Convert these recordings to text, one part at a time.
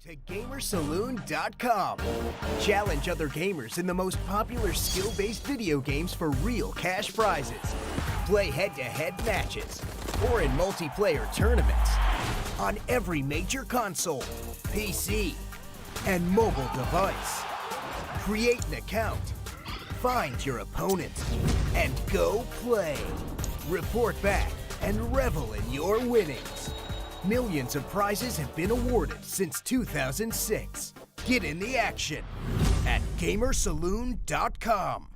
to GamerSaloon.com. Challenge other gamers in the most popular skill-based video games for real cash prizes. Play head-to-head matches or in multiplayer tournaments on every major console, PC, and mobile device. Create an account, find your opponent, and go play. Report back and revel in your winnings. Millions of prizes have been awarded since 2006. Get in the action at GamerSaloon.com.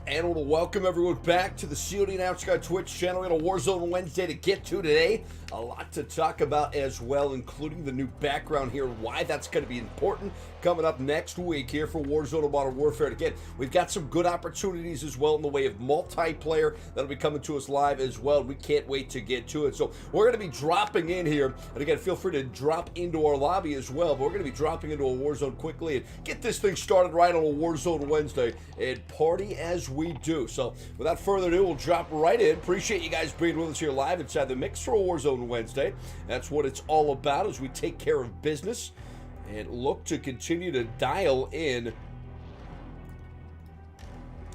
And I want to welcome everyone back to the CODannouncerGUY Twitch channel. We got a Warzone Wednesday to get to today. A lot to talk about as well, including the new background here, why that's going to be important coming up next week here for Warzone and Modern Warfare. And again, we've got some good opportunities as well in the way of multiplayer that'll be coming to us live as well. We can't wait to get to it. So we're going to be dropping in here. And again, feel free to drop into our lobby as well. But we're going to be dropping into a Warzone quickly and get this thing started right on a Warzone Wednesday and party as we do. So without further ado, we'll drop right in. Appreciate you guys being with us here live inside the mix for a Warzone Wednesday. That's what it's all about as we take care of business and look to continue to dial in.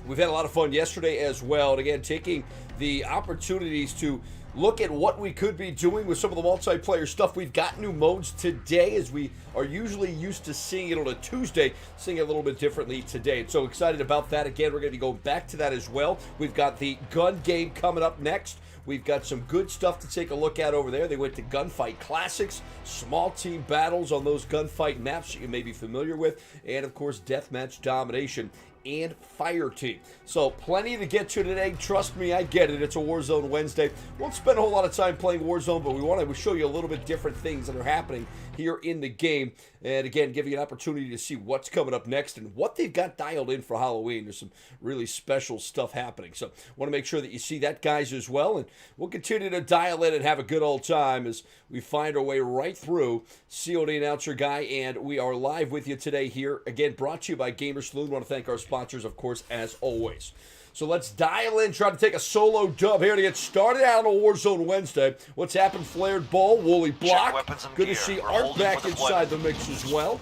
We've had a lot of fun yesterday as well, and again, taking the opportunities to look at what we could be doing with some of the multiplayer stuff. We've got new modes today, as we are usually used to seeing it on a Tuesday, seeing it a little bit differently today. And so excited about that. Again, we're going to be going back to that as well. We've got the gun game coming up next. We've got some good stuff to take a look at over there. They went to Gunfight Classics, small team battles on those gunfight maps that you may be familiar with, and of course, Deathmatch Domination and Fire Team. So plenty to get to today. Trust me, I get it. It's a Warzone Wednesday. Won't spend a whole lot of time playing Warzone, but we want to show you a little bit different things that are happening here in the game. And again, give you an opportunity to see what's coming up next and what they've got dialed in for Halloween. There's some really special stuff happening. So want to make sure that you see that, guys, as well. And we'll continue to dial in and have a good old time as we find our way right through CODannouncerGUY. And we are live with you today here. Again, brought to you by GamerSaloon. Want to thank our sponsors, of course, as always. So let's dial in, try to take a solo dub here to get started out on a Warzone Wednesday. What's happened? Flared ball, Wooly block. Good to see Art back inside the mix as well.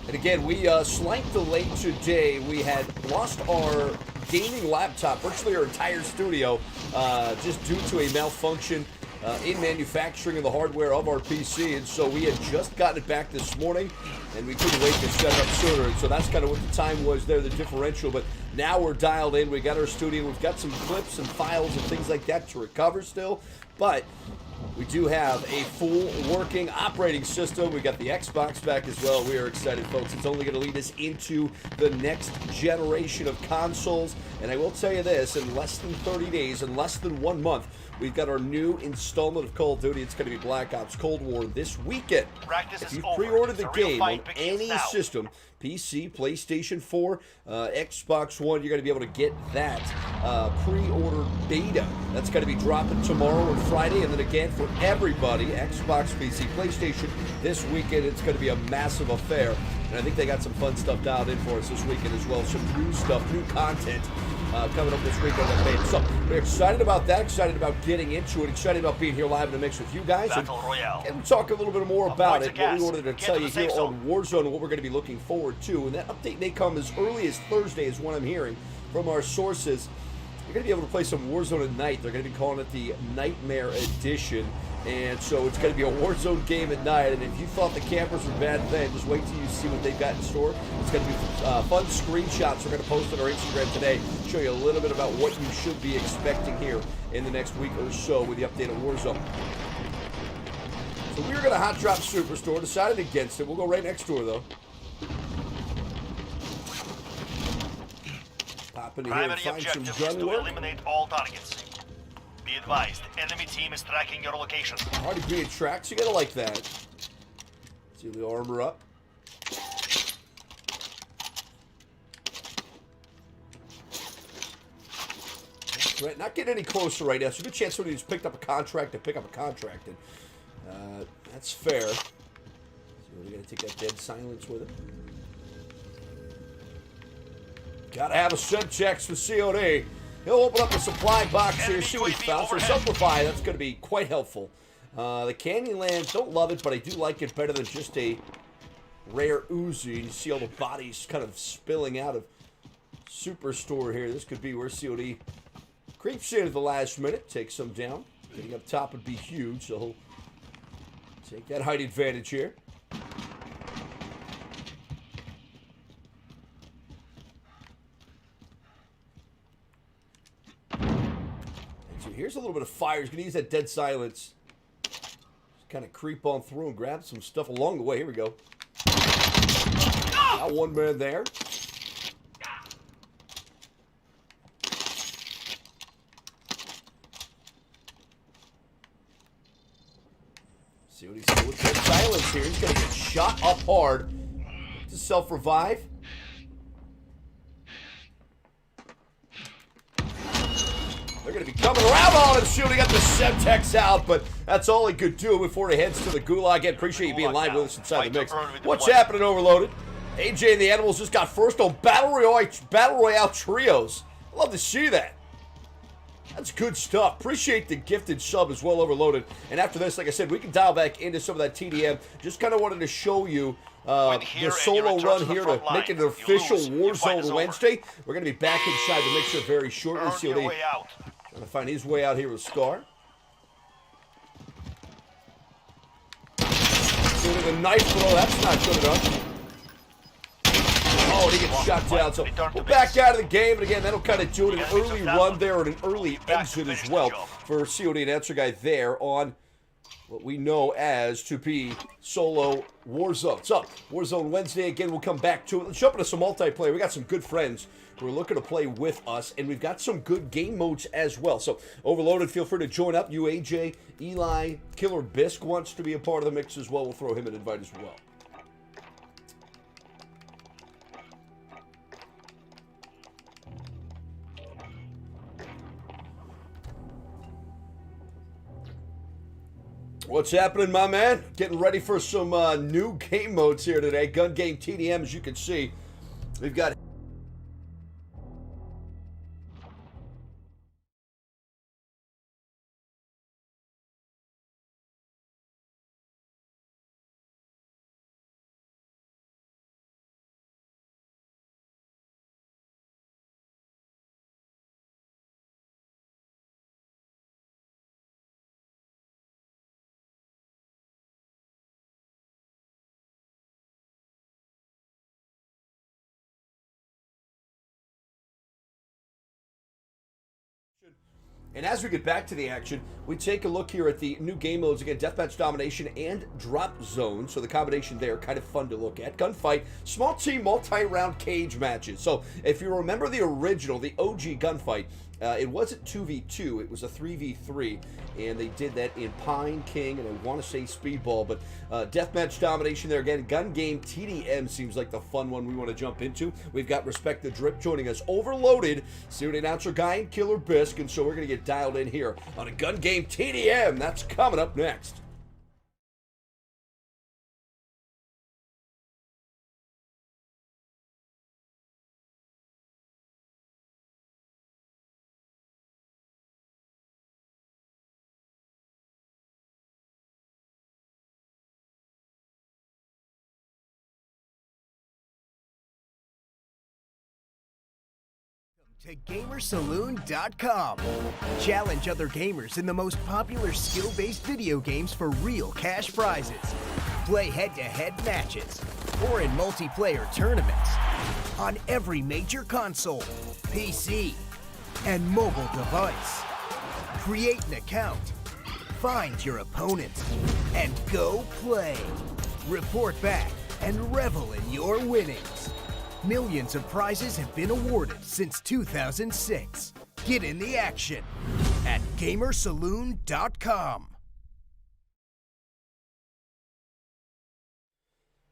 And again, we slight delay today. We had lost our gaming laptop, virtually our entire studio, just due to a malfunction in manufacturing of the hardware of our PC, and so we had just gotten it back this morning, and we couldn't wait to set it up sooner, and so that's kind of what the time was there, the differential. But now we're dialed in, we got our studio, we've got some clips and files and things like that to recover still, but we do have a full working operating system. We got the Xbox back as well. We are excited, folks. It's only going to lead us into the next generation of consoles. And I will tell you this, in less than 30 days, in less than 1 month, we've got our new installment of Call of Duty. It's going to be Black Ops Cold War this weekend. If you pre-ordered the game on any system, PC, PlayStation 4, Xbox One, you're going to be able to get that pre-order beta. That's going to be dropping tomorrow and Friday, and then again for everybody, Xbox, PC, PlayStation, this weekend. It's going to be a massive affair, and I think they got some fun stuff dialed in for us this weekend as well. Some new stuff, new content coming up this weekend. So we're excited about that, excited about getting into it, excited about being here live in the mix with you guys. And we'll talk a little bit more about it, what we wanted to tell you here on Warzone and what we're going to be looking forward to. And that update may come as early as Thursday is what I'm hearing from our sources. You're going to be able to play some Warzone at night. They're going to be calling it the Nightmare Edition. And so it's going to be a Warzone game at night. And if you thought the campers were bad then, just wait till you see what they've got in store. It's going to be fun screenshots we're going to post on our Instagram today. Show you a little bit about what you should be expecting here in the next week or so with the update on Warzone. So we were going to hot drop Superstore. Decided against it. We'll go right next door, though. Pop into here and find some gun work. Eliminate all targets. Be advised, enemy team is tracking your location. Already being tracked, so you gotta like that. See the armor up. Right, not getting any closer right now, so good chance somebody just picked up a contract to pick up a contract, and that's fair. So we're gonna take that dead silence with it. Gotta have a send checks with COD. He'll open up a supply box here, see what he found. For Simplify, that's going to be quite helpful. The Canyonlands, don't love it, but I do like it better than just a rare Uzi. You see all the bodies kind of spilling out of Superstore here. This could be where COD creeps in at the last minute, takes some down. Getting up top would be huge, so he'll take that height advantage here. So here's a little bit of fire. He's going to use that dead silence. Just kind of creep on through and grab some stuff along the way. Here we go. Got one man there. See what he's doing with dead silence here. He's going to get shot up hard to self-revive. They're going to be coming around on him, shooting at the Semtex out, but that's all he could do before he heads to the Gulag. Again, appreciate you being live with us inside the mix. What's happening, Overloaded? AJ and the Animals just got first on Battle Royale Trios. I love to see that. That's good stuff. Appreciate the gifted sub as well, Overloaded. And after this, like I said, we can dial back into some of that TDM. Just kind of wanted to show you the solo run here to make it an official Warzone Wednesday. We're going to be back inside the mixer very shortly. COD trying to find his way out here with Scar. Doing the knife throw. That's not good enough. Oh, and he gets shot down. So we're back out of the game. And again, that'll kind of do it. An early run there and an early exit as well for CODannouncerGUY there on what we know as to be solo Warzone. What's up? Warzone Wednesday. Again, we'll come back to it. Let's jump into some multiplayer. We got some good friends who are looking to play with us, and we've got some good game modes as well. So, Overloaded, feel free to join up. You, AJ, Eli, Killer Bisque wants to be a part of the mix as well. We'll throw him an invite as well. What's happening, my man? Getting ready for some new game modes here today. Gun game TDM, as you can see. We've got... And as we get back to the action, we take a look here at the new game modes. Again, Deathmatch Domination and Drop Zone. So the combination there, kind of fun to look at. Gunfight, small team, multi-round cage matches. So if you remember the original, the OG Gunfight, it wasn't 2v2, it was a 3v3. And they did that in Pine, King, and I want to say Speedball. But Deathmatch Domination there again. Gun game TDM seems like the fun one we want to jump into. We've got Respect the Drip joining us. Overloaded, CODannouncerGUY and Killer Bisque. And so we're going to get dialed in here on a gun game TDM. That's coming up next. To GamerSaloon.com. Challenge other gamers in the most popular skill-based video games for real cash prizes. Play head-to-head matches or in multiplayer tournaments on every major console, PC, and mobile device. Create an account, find your opponent, and go play. Report back and revel in your winnings. Millions of prizes have been awarded since 2006. Get in the action at GamerSaloon.com.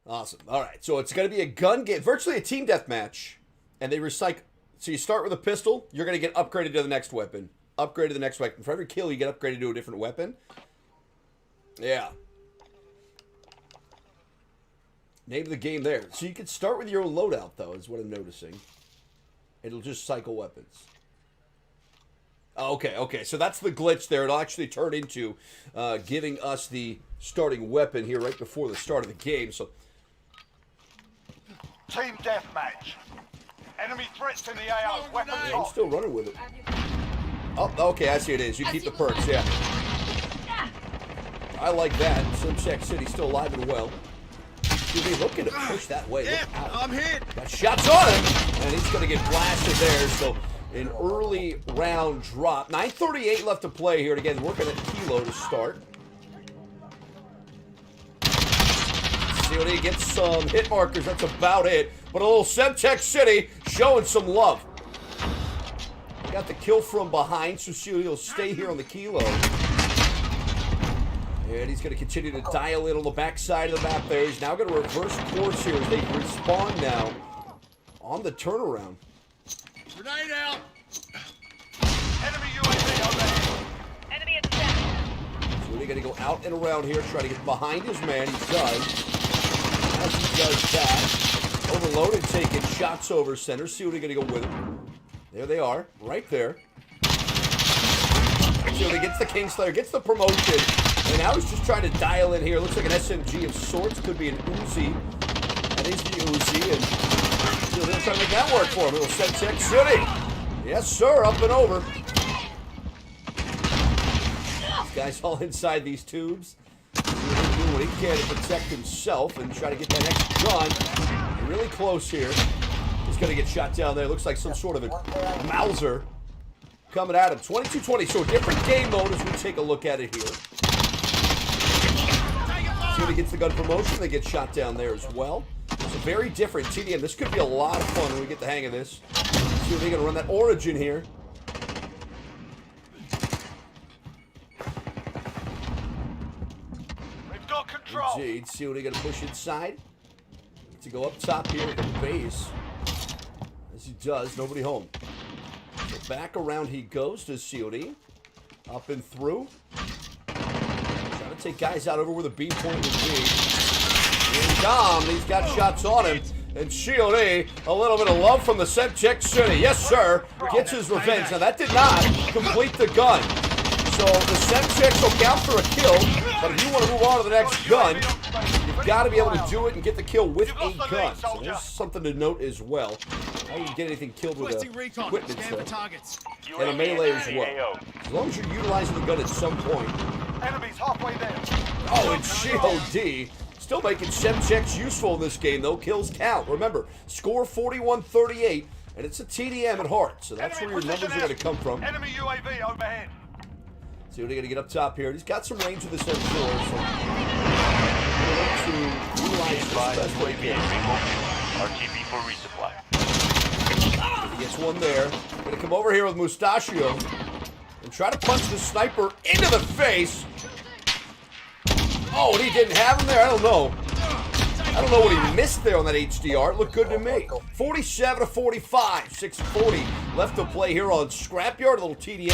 Awesome. All right, so it's going to be a gun game, virtually a team deathmatch, and they recycle. So you start with a pistol, you're going to get upgraded to the next weapon. Upgraded to the next weapon. For every kill, you get upgraded to a different weapon. Yeah. Name of the game there. So you can start with your own loadout, though, is what I'm noticing. It'll just cycle weapons. Okay. So that's the glitch there. It'll actually turn into giving us the starting weapon here right before the start of the game. So Team deathmatch. Enemy threats in the AO. Weapons I'm hot. still running with it. Oh, okay, I see it is. You keep the perks, yeah. I like that. Simcheck City still alive and well. He'll be looking to push that way. Yeah, I'm hit. Got shots on him, and he's going to get blasted there. So an early round drop. 9:38 left to play here. And again, working at Kilo to start. COD gets some hit markers. That's about it. But a little Semtech City showing some love. Got the kill from behind, so COD will stay here on the Kilo. And he's going to continue to dial in on the backside of the map there. He's now going to reverse course here as they respawn now on the turnaround. Grenade out. Enemy UAV overhead. Enemy at the center. So they're going to go out and around here, try to get behind his man. He does. As he does that, overloaded, taking shots over center. See what they're going to go with him. There they are, right there. So he gets the Kingslayer, gets the promotion, and now he's just trying to dial in here. Looks like an SMG of sorts, could be an Uzi. That is the Uzi, and so they're trying to make that work for him. Little Semtech City. Yes, sir, up and over. This guy's all inside these tubes. Doing what he can to protect himself and try to get that next gun. Really close here. He's going to get shot down there. Looks like some sort of a Mauser coming at him. 22-20, so a different game mode as we take a look at it here. See when he gets the gun promotion, they get shot down there as well. It's a very different TDM. This could be a lot of fun when we get the hang of this. See if they're going to run that Origin here. We've got control. Indeed. See what they're going to push inside. To go up top here at the base. As he does, nobody home. So back around he goes to COD. Up and through. Trying to take guys out over where the B point would be. And Dom, he's got shots on him. And COD, a little bit of love from the Semtech City. Yes, sir. Gets his revenge. Now, that did not complete the gun. So the Semtechs will count for a kill. But if you want to move on to the next gun, you've got to be able to do it and get the kill with a gun. So there's something to note as well. How you can get anything killed with equipment stuff. And a melee as well. As long as you're utilizing the gun at some point. Enemies halfway there. Oh, and COD still making Semtechs useful in this game, though. Kills count. Remember, score 41-38, and it's a TDM at heart. So that's where your numbers are going to come from. Enemy UAV overhead. See what they're going to get up top here. He's got some range with this M4, so to utilize this best way he can. RTB for resupply. He gets one there. Going to come over here with Mustachio and try to punch the sniper into the face. Oh, and he didn't have him there? I don't know. I don't know what he missed there on that HDR. It looked good to me. 47-45. 6:40 left to play here on Scrapyard. A little TDM.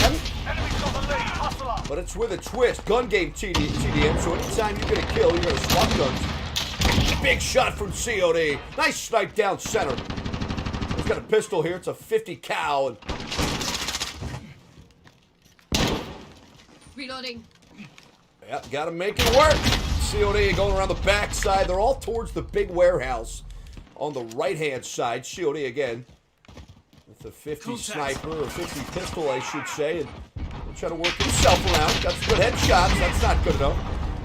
Enemies on the lead. Hustle up. But it's with a twist. Gun game TDM. So anytime you're going to kill, you're going to swap guns. Big shot from COD. Nice snipe down center. He's got a pistol here. It's a 50 cal. And Reloading. yep, got to make it work. COD going around the back side. They're all towards the big warehouse on the right-hand side. COD again with the 50 sniper, or 50 pistol, I should say. And he'll try to work himself around. Got some good headshots. That's not good enough.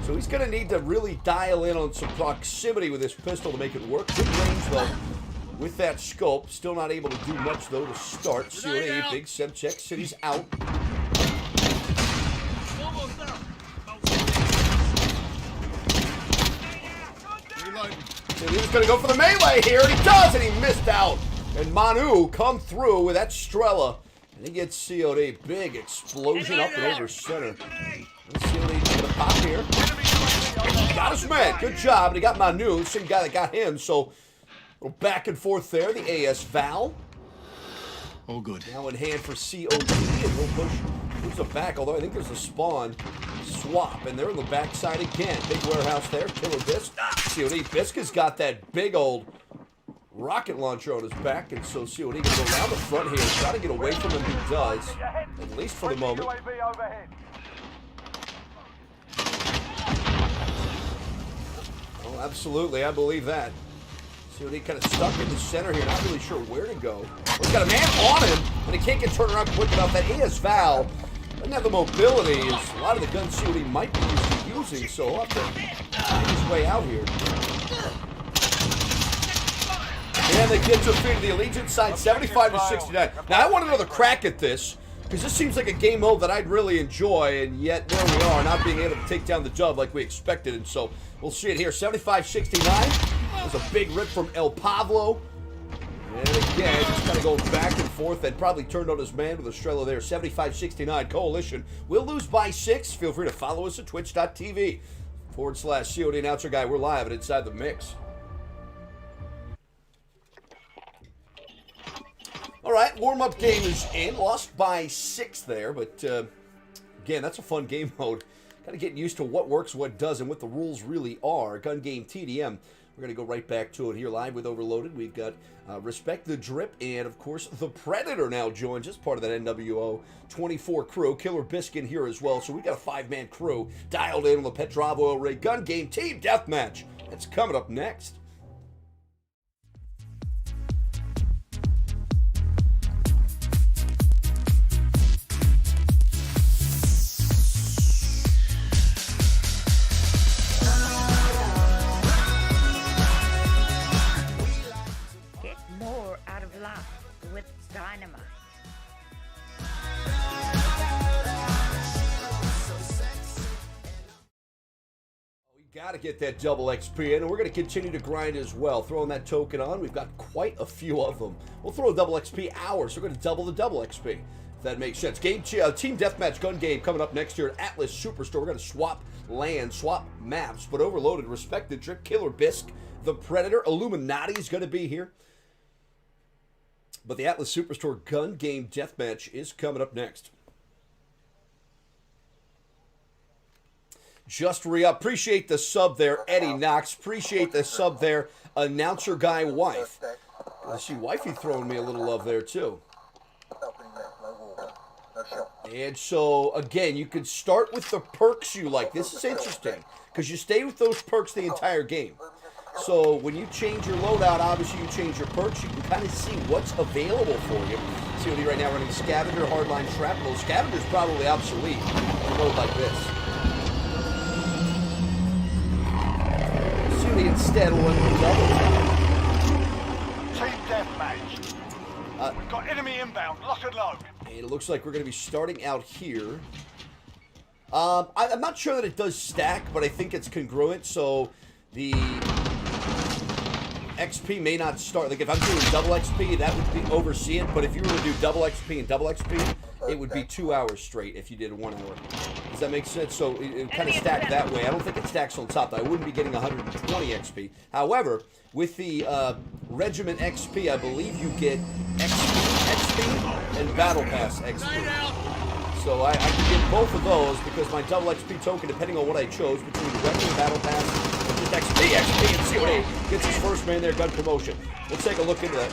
So he's going to need to really dial in on some proximity with this pistol to make it work. Good range, though, with that scope. Still not able to do much, though, to start. COD, big Semtech City's out. He was going to go for the melee here, and he does, and he missed out. And Manu come through with that Strela, and he gets COD. Big explosion up and over center. And COD's going to pop here. Got his man. Good job. And he got Manu, same guy that got him. So a little back and forth there. The AS Val. All good. Now in hand for COD, and he'll push. Moves it back, although I think there's a spawn swap, and they're in the backside again. Big warehouse there. Killer Bisk. COD. Bisk has got that big old rocket launcher on his back, and so COD going to go around the front here, try to get away from him. He does, at least for the moment. Oh, absolutely, I believe that. COD kind of stuck in the center here, not really sure where to go. Well, he's got a man on him, and he can't get turned around quick enough. That AS-Val doesn't have the mobility as a lot of the guns COD might be using, so he'll have to find his way out here. And they get to defeat the Allegiance side 75-69. Now, I want another crack at this, because this seems like a game mode that I'd really enjoy, and yet there we are, not being able to take down the dub like we expected. And so we'll see it here. 75-69. That was a big rip from El Pablo. And again, just kind of going back and forth, and probably turned on his man with Estrella there. 75-69. Coalition will lose by 6. Feel free to follow us at twitch.tv/CODannouncerGUY. We're live and inside the mix. All right, warm-up game is in. Lost by 6 there, but again, that's a fun game mode. Kind of getting used to what works, what doesn't, what the rules really are. Gun game TDM. We're going to go right back to it here live with Overloaded. We've got Respect the Drip, and of course, the Predator now joins us, part of that NWO 24 crew. Killer Biscuit here as well, so we got a 5-man crew dialed in on the Petrov Oil Rig Gun Game Team Deathmatch. That's coming up next. Dynamite. We got to get that double XP in, and we're going to continue to grind as well. Throwing that token on, we've got quite a few of them. We'll throw a double XP hours, so we're going to double the double XP, if that makes sense. Team Deathmatch Gun Game coming up next year at Atlas Superstore. We're going to swap land, swap maps, but Overloaded, Respect the Drip, Killer Bisc, the Predator, Illuminati is going to be here. But the Atlas Superstore Gun Game Deathmatch is coming up next. Just re-up. Appreciate the sub there, Eddie Knox. Appreciate the sub there, Announcer Guy Wife. I see Wifey throwing me a little love there, too. And so, again, you can start with the perks you like. This is interesting, because you stay with those perks the entire game. So when you change your loadout, obviously you change your perks. You can kind of see what's available for you. COD right now running Scavenger, Hardline, Shrapnel. Scavenger's probably obsolete in a mode like this. COD instead will run the double tap. Team Deathmatch. We've got enemy inbound. Lock and load. And it looks like we're going to be starting out here. I'm not sure that it does stack, but I think it's congruent. So the XP may not start. Like if I'm doing double XP, that would be oversee it. But if you were to do double XP and double XP, it would be 2 hours straight if you did 1 hour. Does that make sense? So it kind of stacked that way. I don't think it stacks on top. I wouldn't be getting 120 XP. However, with the Regiment XP, I believe you get XP and Battle Pass XP. So I can get both of those because my double XP token, depending on what I chose, between the Regiment Battle Pass and just XP, and COD gets his first man there, gun promotion. We'll take a look into that.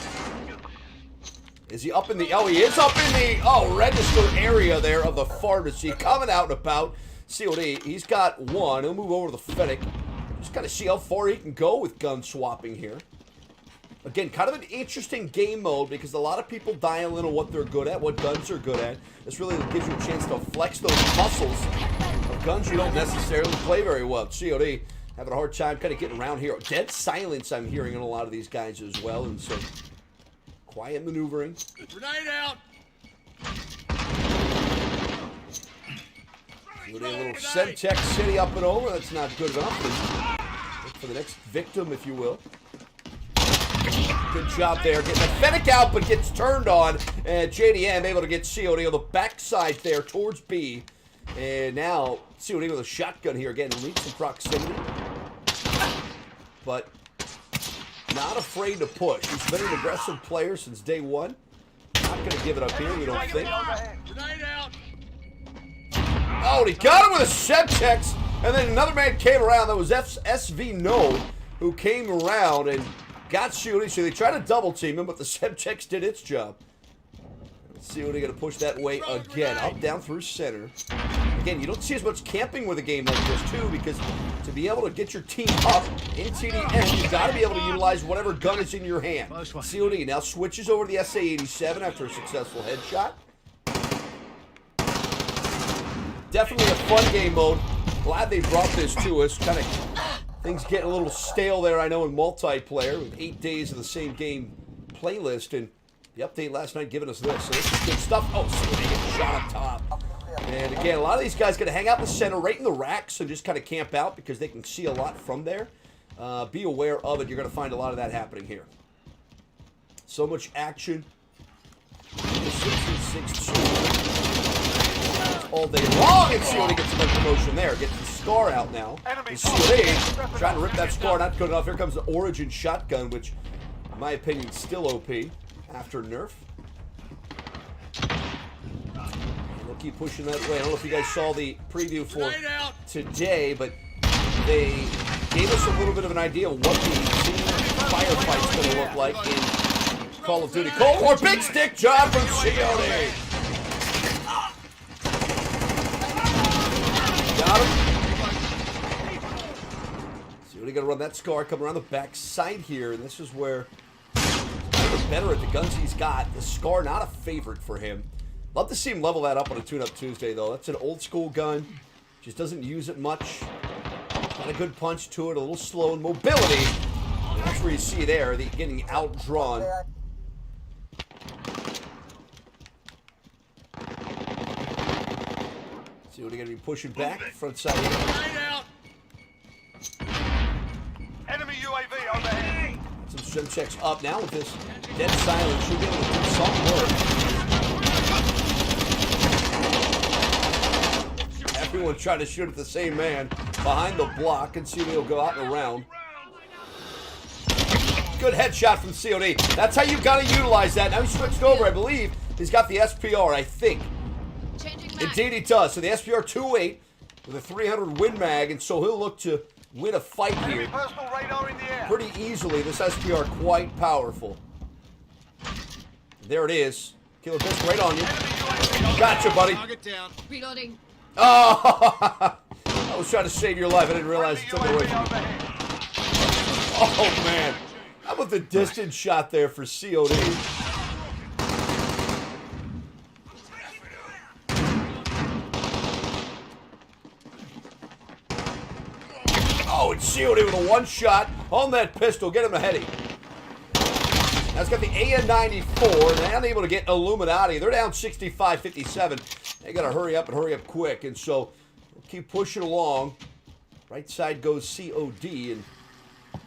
Is he up in the, oh, he is up in the, register area there of the pharmacy, coming out and about. COD, he's got one. He'll move over to the Fennec. Just kind of see how far he can go with gun swapping here. Again, kind of an interesting game mode because a lot of people dial in on what they're good at, what guns they're good at. This really gives you a chance to flex those muscles of guns you don't necessarily play very well. COD having a hard time kind of getting around here. Dead silence I'm hearing in a lot of these guys as well, and so quiet maneuvering. Grenade out! COD a little Semtex City up and over. That's not good enough. Look for the next victim, if you will. Good job there. Getting the Fennec out, but gets turned on. And JDM able to get COD on the backside there towards B. And now COD with a shotgun here again. Needs some proximity. But not afraid to push. He's been an aggressive player since day one. Not going to give it up here, you don't think? Grenade out! Oh, and he got him with a Semtex. And then another man came around. That was SV No, who came around and got COD, so they try to double team him, but the Semtex did its job. COD going to push that way again. Up, down, through center. Again, you don't see as much camping with a game like this, too, because to be able to get your team up in TDM, you've got to be able to utilize whatever gun is in your hand. COD now switches over to the SA-87 after a successful headshot. Definitely a fun game mode. Glad they brought this to us. Kind of things getting a little stale there, I know, in multiplayer with 8 days of the same game playlist. And the update last night giving us this. So this is good stuff. Oh, COD getting shot up top. And again, a lot of these guys going to hang out in the center, right in the rack, so just kind of camp out because they can see a lot from there. Be aware of it. You're going to find a lot of that happening here. So much action. 6-2 all day long, and COD gets some promotion there. Gets the scar out now. And COD trying to rip that scar, not good enough. Here comes the Origin shotgun, which, in my opinion, is still OP after nerf. Keep pushing that way. I don't know if you guys saw the preview for today, but they gave us a little bit of an idea of what the firefight's going to look like in Call of Duty Cold War. Big stick job from COD. Got him. COD going to run that scar, come around the back side here, and this is where he's better at the guns he's got. The scar not a favorite for him. Love to see him level that up on a Tune-Up Tuesday, though. That's an old-school gun. Just doesn't use it much. Got a good punch to it, a little slow in mobility. And that's where you see there, the getting outdrawn. See what they're going to be pushing back, front side here. Enemy UAV overhead. Some strim checks up now with this dead silence. Should be able to do some work. Everyone's trying to shoot at the same man behind the block, and COD will go out and around. Good headshot from COD. That's how you've got to utilize that. Now he switched over, I believe. He's got the SPR, I think. Indeed he does. So the SPR 2.8 with a 300 Win Mag, and so he'll look to win a fight here pretty easily. This SPR quite powerful. There it is. Killer Fist right on you. Gotcha, buddy. Reloading. Oh, I was trying to save your life. I didn't realize it took it away from you. Oh, man. How about the distance shot there for COD? Oh, it's COD with a one shot on that pistol. Get him a heady. That's got the AN-94. They're unable to get Illuminati. They're down 65-57. They got to hurry up and hurry up quick. And so we'll keep pushing along. Right side goes COD. And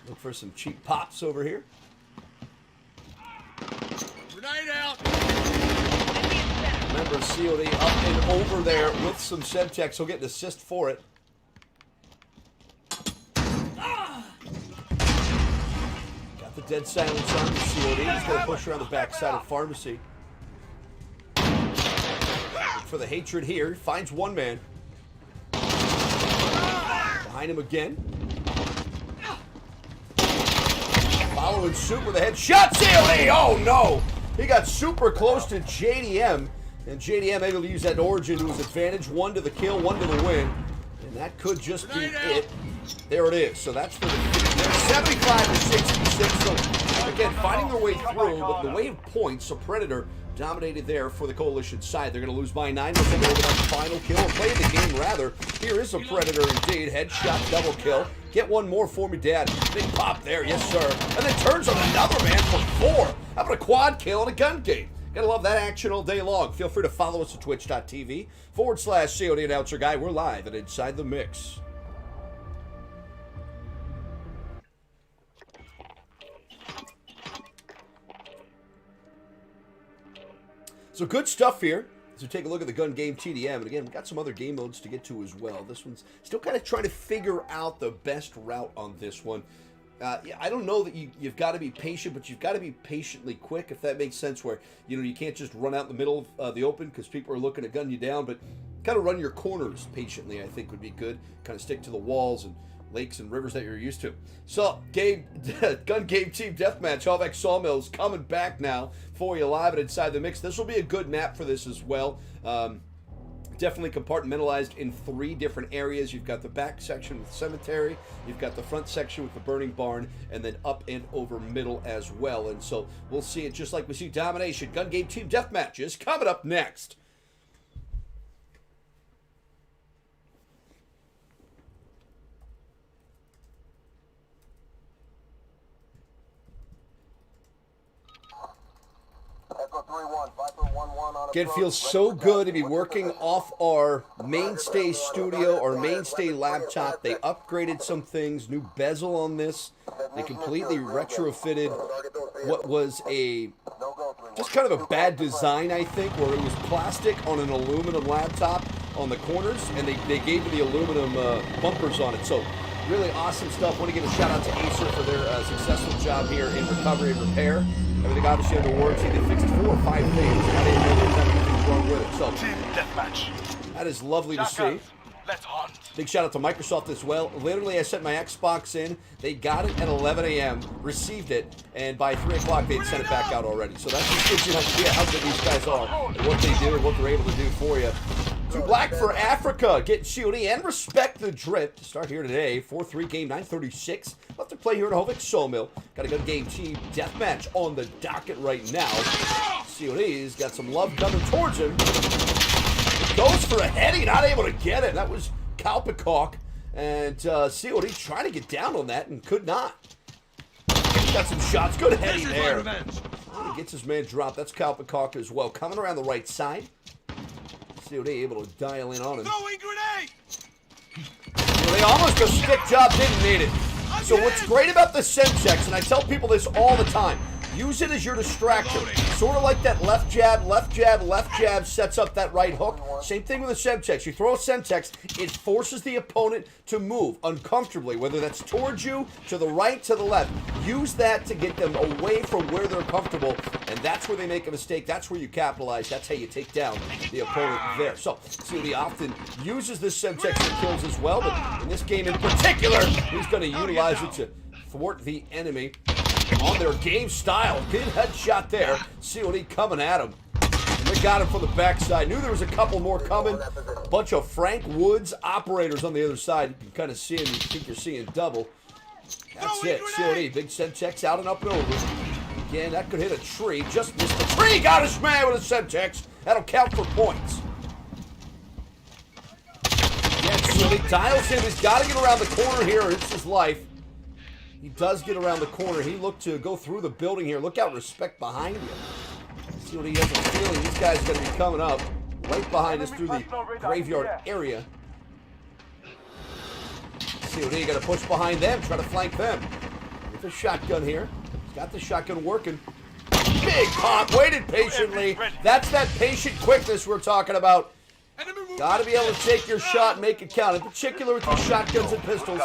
look for some cheap pops over here. Grenade out. Remember, COD up and over there with some Semtex. He'll get an assist for it. Got the dead silence on the COD. He's going to push around the backside of Pharmacy. Look for the hatred here. Finds one man. Behind him again. Following suit with a headshot. COD! Oh no! He got super close to JDM. And JDM able to use that Origin to his advantage. One to the kill, one to the win. And that could just be it. There it is. So that's for the 75 to 66. So again, finding their way through, but the way of points, so Predator dominated there for the Coalition side. They're going to lose by 9. They'll take over that final kill. Play the game rather. Here is a Predator indeed. Headshot, double kill. Get one more for me, Dad. Big pop there, yes sir. And then turns on another man for 4. How about a quad kill and a gun game? Gotta love that action all day long. Feel free to follow us at twitch.tv/CODannouncerGUY. We're live and Inside the Mix. So good stuff here. So take a look at the gun game TDM. And again, we've got some other game modes to get to as well. This one's still kind of trying to figure out the best route on this one. Yeah, I don't know that you've got to be patient, but you've got to be patiently quick, if that makes sense, where, you know, you can't just run out in the middle of the open because people are looking to gun you down, but kind of run your corners patiently, I think would be good. Kind of stick to the walls and lakes and rivers that you're used to. So, gun game team deathmatch. Halvex Sawmills coming back now for you live and inside the mix. This will be a good map for this as well. Definitely compartmentalized in 3 different areas. You've got the back section with cemetery, you've got the front section with the burning barn, and then up and over middle as well. And so we'll see it just like we see domination. Gun game team deathmatch is coming up next. Again, it feels so good to be working off our mainstay studio, our mainstay laptop. They upgraded some things, new bezel on this. They completely retrofitted what was just kind of a bad design, I think, where it was plastic on an aluminum laptop on the corners, and they gave it the aluminum bumpers on it. So really awesome stuff. Want to give a shout out to Acer for their successful job here in recovery and repair. Everything obviously under warranty. They fixed 4 or 5 things. Now they know there's nothing wrong with it. So Team deathmatch. that is lovely to see. Let's hunt. Big shout out to Microsoft as well. Literally, I sent my Xbox in. They got it at 11 a.m., received it, and by 3 o'clock, they'd sent it back out already. So that just gives you an idea how good these guys are and what they do and what they're able to do for you. Too Black for Africa, getting COD and Respect the Drip to start here today. 4-3 game, 9:36. Left to play here at Halvex Sawmill. Got a good game team deathmatch on the docket right now. COD's got some love coming towards him. Goes for a heady, not able to get it. That was Kalpikok. And COD trying to get down on that and could not. He's got some shots. Good heady there. He gets his man dropped. That's Kalpikok as well. Coming around the right side. COD able to dial in on him. Throwing grenade! Well, they almost a stick job, didn't need it. So what's great about the Semtex, and I tell people this all the time, use it as your distractor. Sort of like that left jab, left jab, left jab sets up that right hook. Same thing with a Semtex. You throw a Semtex, it forces the opponent to move uncomfortably, whether that's towards you, to the right, to the left. Use that to get them away from where they're comfortable, and that's where they make a mistake. That's where you capitalize. That's how you take down the opponent there. So, COD often uses this Semtex for kills as well, but in this game in particular, he's going to utilize it to thwart the enemy on their game style. Good headshot there. COD coming at him. And they got him from the backside. Knew there was a couple more coming. Bunch of Frank Woods operators on the other side. You can kind of see him. You think you're seeing double. That's it. COD. Big Semtex out and up and over. Again, that could hit a tree. Just missed the tree. Got his man with a Semtex. That'll count for points. Again, COD dials in. He's got to get around the corner here. It's his life. He does get around the corner. He looked to go through the building here. Look out, Respect behind you. See what he has a feeling. These guys are going to be coming up right behind us through the graveyard area. See what he got to push behind them, try to flank them. With a shotgun here. He's got the shotgun working. Big pop, waited patiently. That's that patient quickness we're talking about. Got to be able to take your shot and make it count, in particular with these shotguns and pistols.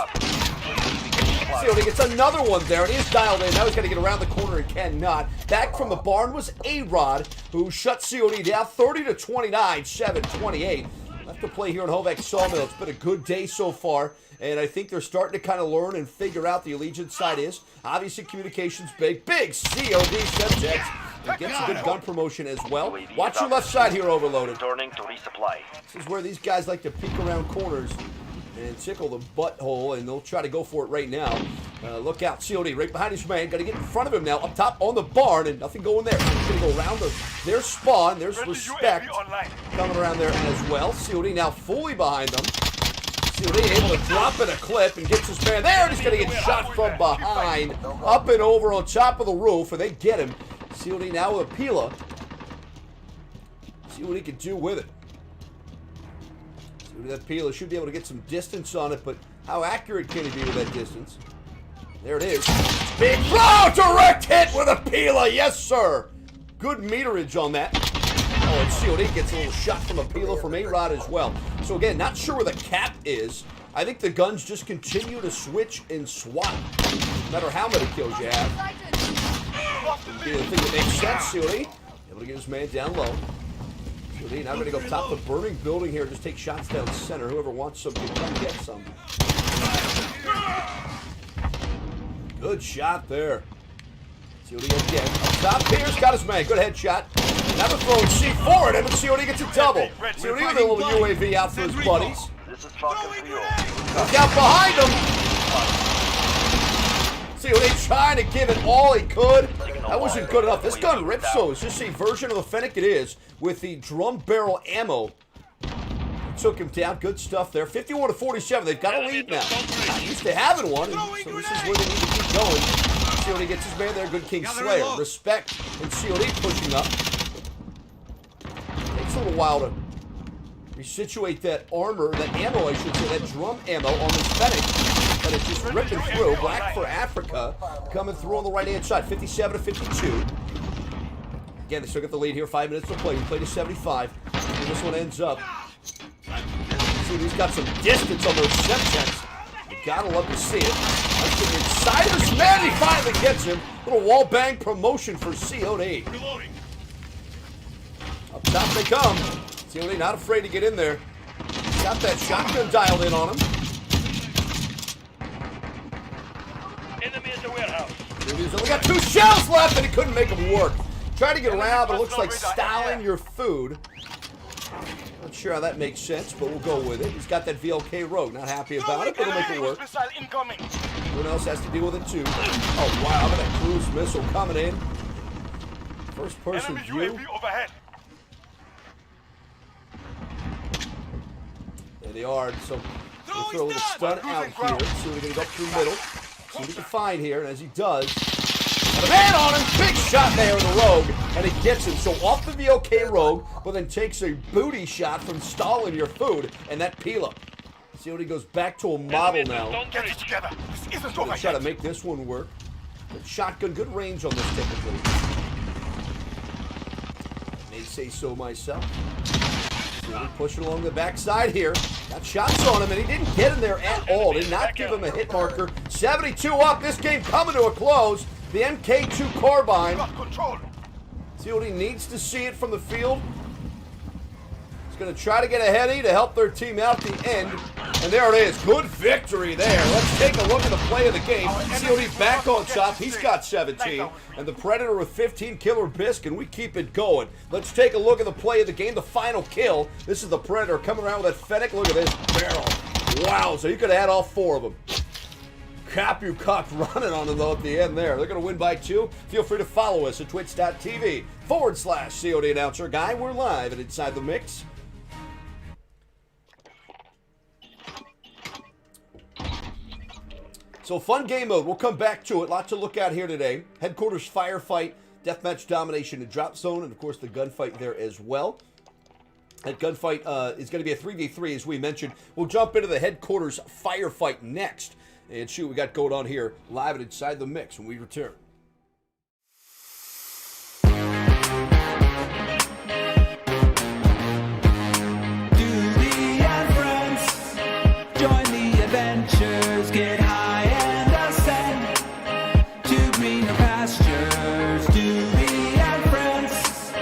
COD gets another one there, and he's dialed in. Now he's got to get around the corner and cannot. Back from the barn was A-Rod, who shut COD down 30-29, 7-28. Left to play here on Halvex Sawmill. It's been a good day so far, and I think they're starting to kind of learn and figure out the Allegiance side is. Obviously, communications big. Big COD Semtex. And gets a good gun promotion as well. Watch your left side here, Overloaded. Returning to resupply. This is where these guys like to peek around corners and tickle the butthole, and they'll try to go for it right now. Look out, COD right behind his man. Got to get in front of him now, up top on the barn, and nothing going there. He's going to go around their spawn. There's Respect coming around there as well. COD now fully behind them. COD able to drop in a clip and gets his man there, and he's going to get shot from behind, up and over on top of the roof, and they get him. COD now with a Pila. See what he can do with it. That Pila should be able to get some distance on it, but how accurate can he be with that distance? There it is. Big throw! Direct hit with a Pila! Yes, sir! Good meterage on that. Oh, and COD gets a little shot from a Pila from A-Rod as well. So again, not sure where the cap is. I think the guns just continue to switch and swap. No matter how many kills you have. Be the thing that makes sense, COD. Able to get his man down low. Now I'm going to go top the burning building here. Just take shots down center. Whoever wants some can come get some. Good shot there. COD again. Up top, Pierce got his man. Good headshot. Now they're throwing C4 at him, and COD gets a double. COD with a little UAV out for his buddies. This is Falcon 3. Look out behind him. COD trying to give it all he could. That wasn't good enough. This gun rips, so it's just a version of the Fennec it is with the drum barrel ammo. Took him down. Good stuff there. 51-47. They've got a lead now. Not used to having one, and so this is where they need to keep going. COD gets his man there. Good King Slayer. Respect and COD pushing up. Takes a little while to resituate that armor, that ammo, I should say, that drum ammo on this Fennec. But it's just ripping through. Black for Africa coming through on the right-hand side. 57-52. Again, they still get the lead here. 5 minutes to play. We play to 75. And this one ends up. See, he's got some distance on those Semtex. You gotta love to see it. That's the insider's man. He finally gets him. Little wall bang promotion for COD. Up top they come. COD not afraid to get in there. Got that shotgun dialed in on him. Enemy at the warehouse. He's only got 2 shells left, and he couldn't make them work. Tried to get around, but it looks like styling your food. Not sure how that makes sense, but we'll go with it. He's got that VLK Rogue. Not happy about it, but it'll make it work. Everyone else has to deal with it too. Oh, wow, look at that cruise missile coming in. First person view. There they are. So we'll throw a little stunt out here. So we're going to go up through middle. See what he can find here, and as he does, got a man on him, big shot there in the Rogue, and he gets him. So off the VOK Rogue, but then takes a booty shot from stalling your food, and that peel up. COD goes back to a model now. Get it together. This isn't over Try to yet. make this one work. Good shotgun, good range on this typically. May say so myself. COD pushing along the backside here. Got shots on him, and he didn't get in there at all. Did not give him a hit marker. 72 up. This game coming to a close. The MK2 carbine. COD needs to see it from the field. He's going to try to get a heady to help their team out at the end. And there it is. Good victory there. Let's take a look at the play of the game. COD back on top. He's got 17. And the Predator with 15. Killer Bisque, and we keep it going. Let's take a look at the play of the game. The final kill. This is the Predator coming around with that Fennec. Look at this barrel. Wow, so you could add all 4 of them. Capu cocked running on them though at the end there. They're going to win by 2. Feel free to follow us at twitch.tv/CODannouncerGUY. We're live and inside the mix. So fun game mode. We'll come back to it. Lot to look at here today. Headquarters firefight, deathmatch domination and drop zone, and of course the gunfight there as well. That gunfight is going to be a 3v3 as we mentioned. We'll jump into the headquarters firefight next. And shoot, we got going on here live and inside the mix when we return. Dooley and friends, join the adventures, get high and ascend to greener pastures. Dooley and friends,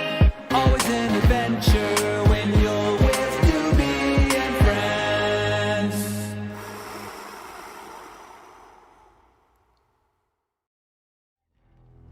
always an adventure when you're with Dooley and friends.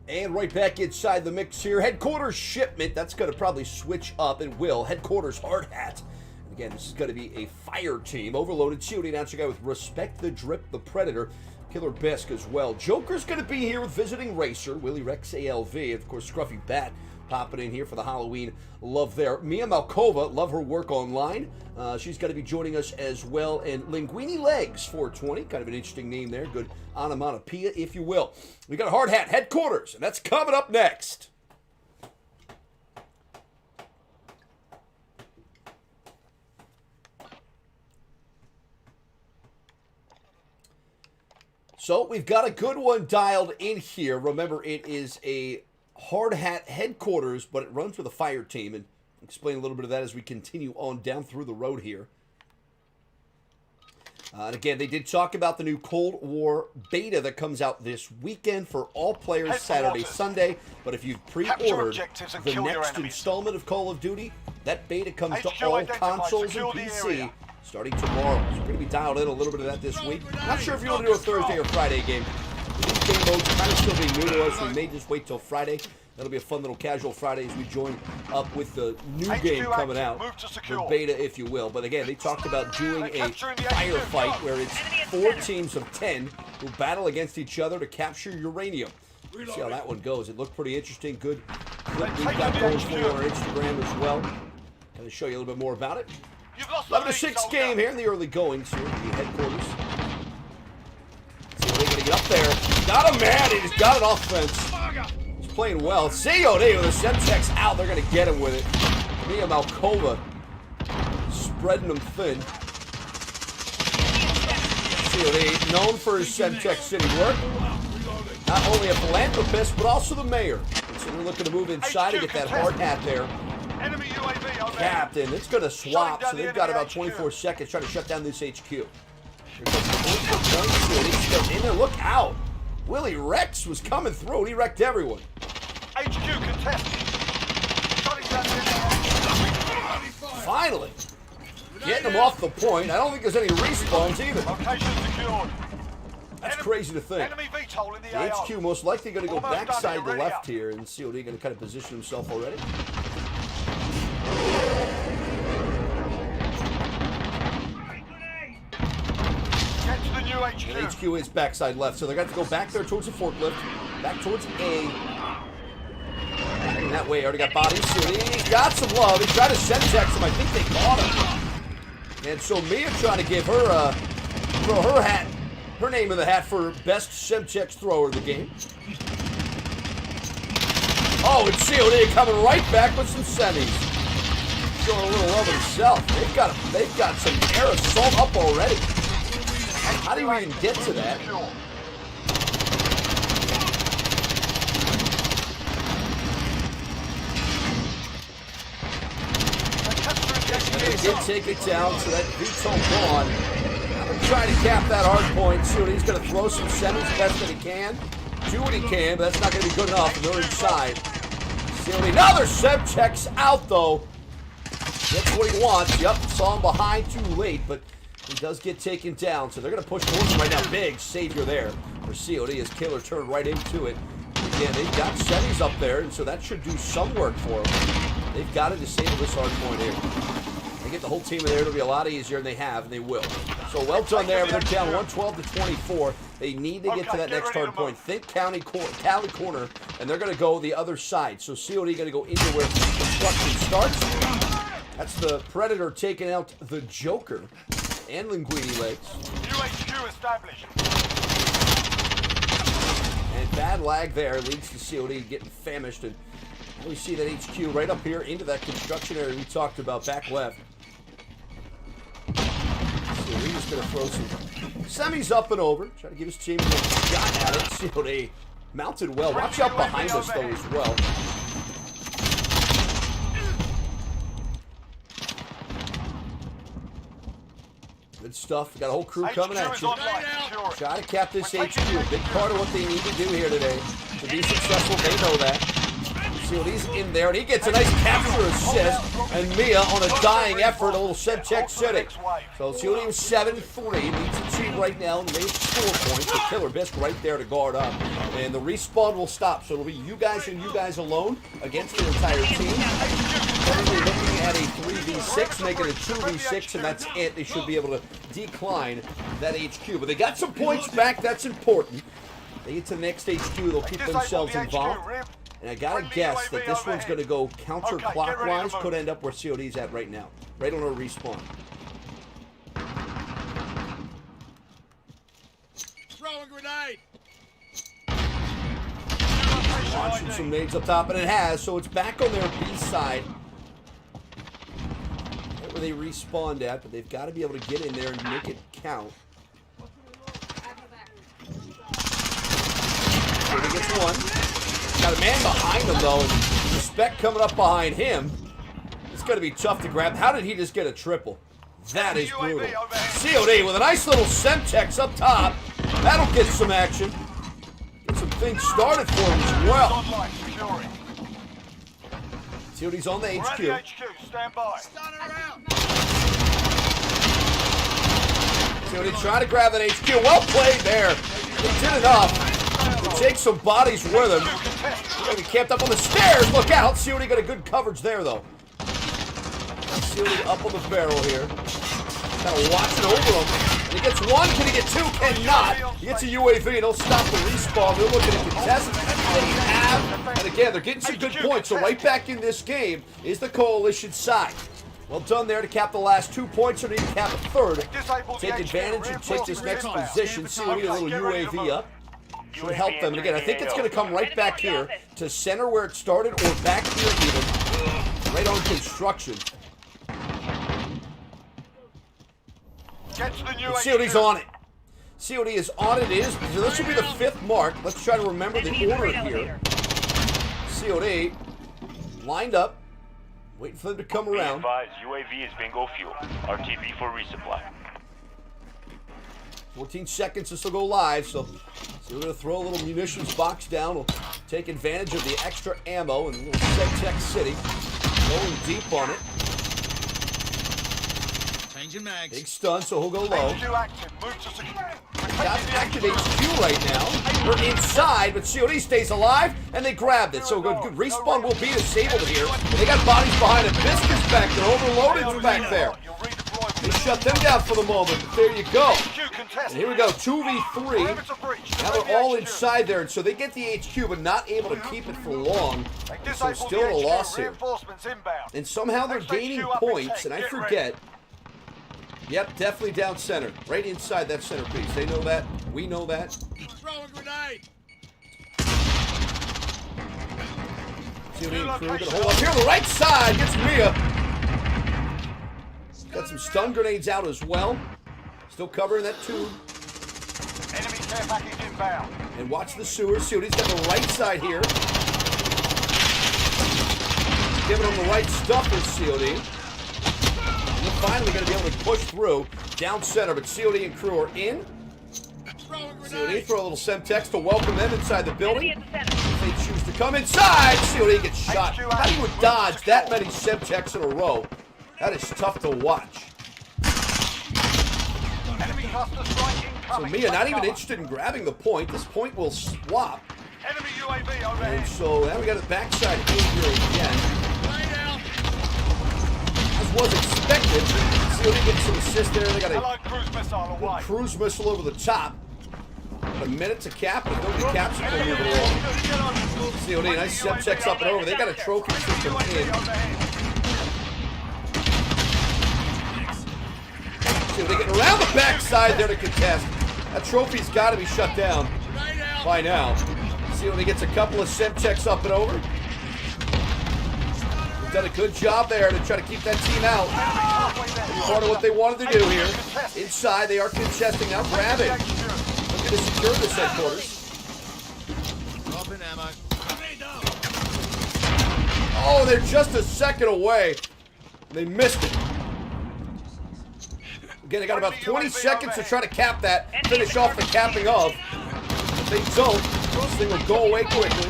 And right back inside the mix here. Headquarters shipment. That's going to probably switch up. It will. Headquarters hard hat. And again, this is going to be a fire team. Overloaded CODannouncerGUY with Respect the Drip, the Predator. Killer Bisque as well. Joker's going to be here with Visiting Racer. Willie Rex ALV. Of course, Scruffy Bat popping in here for the Halloween love there. Mia Malkova, love her work online. She's going to be joining us as well. And Linguini Legs 420, kind of an interesting name there. Good onomatopoeia, if you will. We got a hard hat headquarters, and that's coming up next. So we've got a good one dialed in here. Remember, it is a hard hat headquarters, but it runs with a fire team, and I'll explain a little bit of that as we continue on down through the road here. And again, they did talk about the new Cold War beta that comes out this weekend for all players Saturday, Sunday. But if you've pre-ordered the next installment of Call of Duty, that beta comes to all consoles and PC starting tomorrow. So we're going to be dialed in a little bit of that this week. Not sure if you want to do a Thursday or Friday game. These game modes kind of still being new to us. We may just wait till Friday. That'll be a fun little casual Friday as we join up with the new game coming out. The beta, if you will. But again, they talked about doing a firefight where it's 4 teams of 10 who battle against each other to capture uranium. See how that one goes. It looked pretty interesting. Good clip we've got going for on our Instagram as well. Kind of show you a little bit more about it. 11-6 game here in the early goings here at the headquarters. See if they're going to get up there. Got him, man. He just got an offense. He's playing well. COD with the Semtex out. They're going to get him with it. Mia Malkova spreading them thin. COD, known for his Semtex City work. Not only a philanthropist, but also the mayor. So they're looking to move inside and get that hard hat there. Enemy UAV over Captain, it's going to swap, so they've got about 24 seconds trying to shut down this HQ. He's in there, look out. Willie Rex was coming through, and he wrecked everyone. HQ contested. Finally, getting him off the point. I don't think there's any respawns either. Location secured. That's crazy to think. Enemy VTOL in the The AO. HQ most likely going to go Almost done backside here, the ready left up. here, and COD going to kind of position himself already. Get to the new HQ. And HQ is backside left, so they're going to go back there towards the forklift, back towards A. Backing that way, already got bodies. He's got some love. He tried to Semtex him. I think they caught him. And so Mia trying to give her, throw her hat, her name in the hat for best Semtex thrower of the game. Oh, and COD coming right back with some semis. Showing a little love himself. They've got some air assault up already. How do you even get to that? They did take it down, so that VTOL gone. Trying to cap that hard point. See what he's going to throw some semis best that he can. Do what he can, but that's not going to be good enough. And they're inside. See another Semtex out though. That's what he wants. Yep, saw him behind too late, but he does get taken down. So they're going to push towards him right now. Big savior there for COD as Killer turned right into it. Again, they've got semis up there, and so that should do some work for them. They've got to disable this hard point here. They get the whole team in there, it'll be a lot easier, and they have, and they will. So well done there, but they're down 112-24. They need to get to that next hard point. Think Cali corner, and they're going to go the other side. So COD going to go into where construction starts. That's the Predator taking out the Joker and Linguini legs. New HQ established. And bad lag there leads to COD getting famished, and we see that HQ right up here into that construction area we talked about back left. So he's just going to throw some semis up and over, try to give his team a shot at it. COD mounted well. Watch out behind us though as well. Good stuff. We got a whole crew coming at you. Try to cap this HQ. Big part of what they need to do here today. To be successful, they know that. See what he's in there, and he gets a nice capture assist. And Mia on a dying effort, a little Semtex City. So COD was 7-3, leads the team right now, and they have 4 points. The Killer Bisque right there to guard up. And the respawn will stop, so it'll be you guys and you guys alone against the entire team. Currently looking at a 3v6, making a 2v6, and that's it. They should be able to decline that HQ. But they got some points back, that's important. They get to the next HQ, they'll keep themselves involved. And I gotta guess that this one's gonna go counterclockwise, could end up where COD's at right now. Right on a respawn. Throwing grenade. Launching some nades up top, and it has, so it's back on their B side. Right where they respawned at, but they've got to be able to get in there and make it count. So he gets one. Got a man behind him, though, and Respect coming up behind him. It's going to be tough to grab. How did he just get a triple? That is brutal. COD with a nice little Semtex up top. That'll get some action. Get some things started for him as well. COD's on the HQ. Stand by. COD trying to grab that HQ. Well played there. He did enough to take some bodies with him. He's going to be camped up on the stairs. Look out. COD got a good coverage there, though. COD up on the barrel here. Kind of watching over him. And he gets one. Can he get two? Cannot. He gets a UAV and he'll stop the respawn. They're looking at contestants. They have. And again, they're getting some good points. So right back in this game is the Coalition side. Well done there to cap the last 2 points, or to cap a third. Take advantage and take this next position. See what we get a little UAV up. Should help them. And again, I think it's going to come right back here to center where it started, or back here even. Right on construction. COD's on it. COD is on it. Is so this will be the 5th mark. Let's try to remember the order here. COD lined up, waiting for them to come around. UAV is bingo fuel. RTB for resupply. 14 seconds. This will go live. So we're going to throw a little munitions box down. We'll take advantage of the extra ammo in a little Tech City. Going deep on it. Big stun, so he'll go low. Got active HQ right now. We're inside, but COD stays alive, and they grabbed it. So good respawn will be disabled here. They got bodies behind it. Biscuits back there. Overloaded's back there. They shut them down for the moment. But there you go. And here we go, 2v3. Now they're all inside there, and so they get the HQ, but not able to keep it for long. So still a loss here. And somehow they're gaining points, and I forget. Yep, definitely down center. Right inside that centerpiece. They know that. We know that. Throw a grenade. COD and crew gonna hold up here on the right side. Gets Mia. Got some stun grenades out as well. Still covering that tube. Enemy care package inbound. And watch the sewer. COD's got the right side here. Giving them the right stuff with COD. We're finally going to be able to push through down center, but COD and crew are in. COD throw a little Semtex to welcome them inside the building. If they choose to come inside, COD gets shot. How do you dodge that many Semtex in a row? That is tough to watch. So Mia not even interested in grabbing the point. This point will swap. Enemy UAV overhead. And so now we got a backside here again. Was expected. COD gets some assist there. They got a cruise missile over the top. A minute to cap, but don't get caps if they move it along. COD, nice step checks up and over. They got a trophy system in. COD getting around the backside there to contest. That trophy's got to be shut down by now. COD gets a couple of sim checks up and over. Done a good job there to try to keep that team out. Part of what they wanted to do here. Inside, they are contesting now. Grab it. Looking to secure this headquarters. Oh, they're just a second away. They missed it. Again, they got about 20 seconds to try to cap that. Finish off the capping of. If they don't, this thing will go away quickly.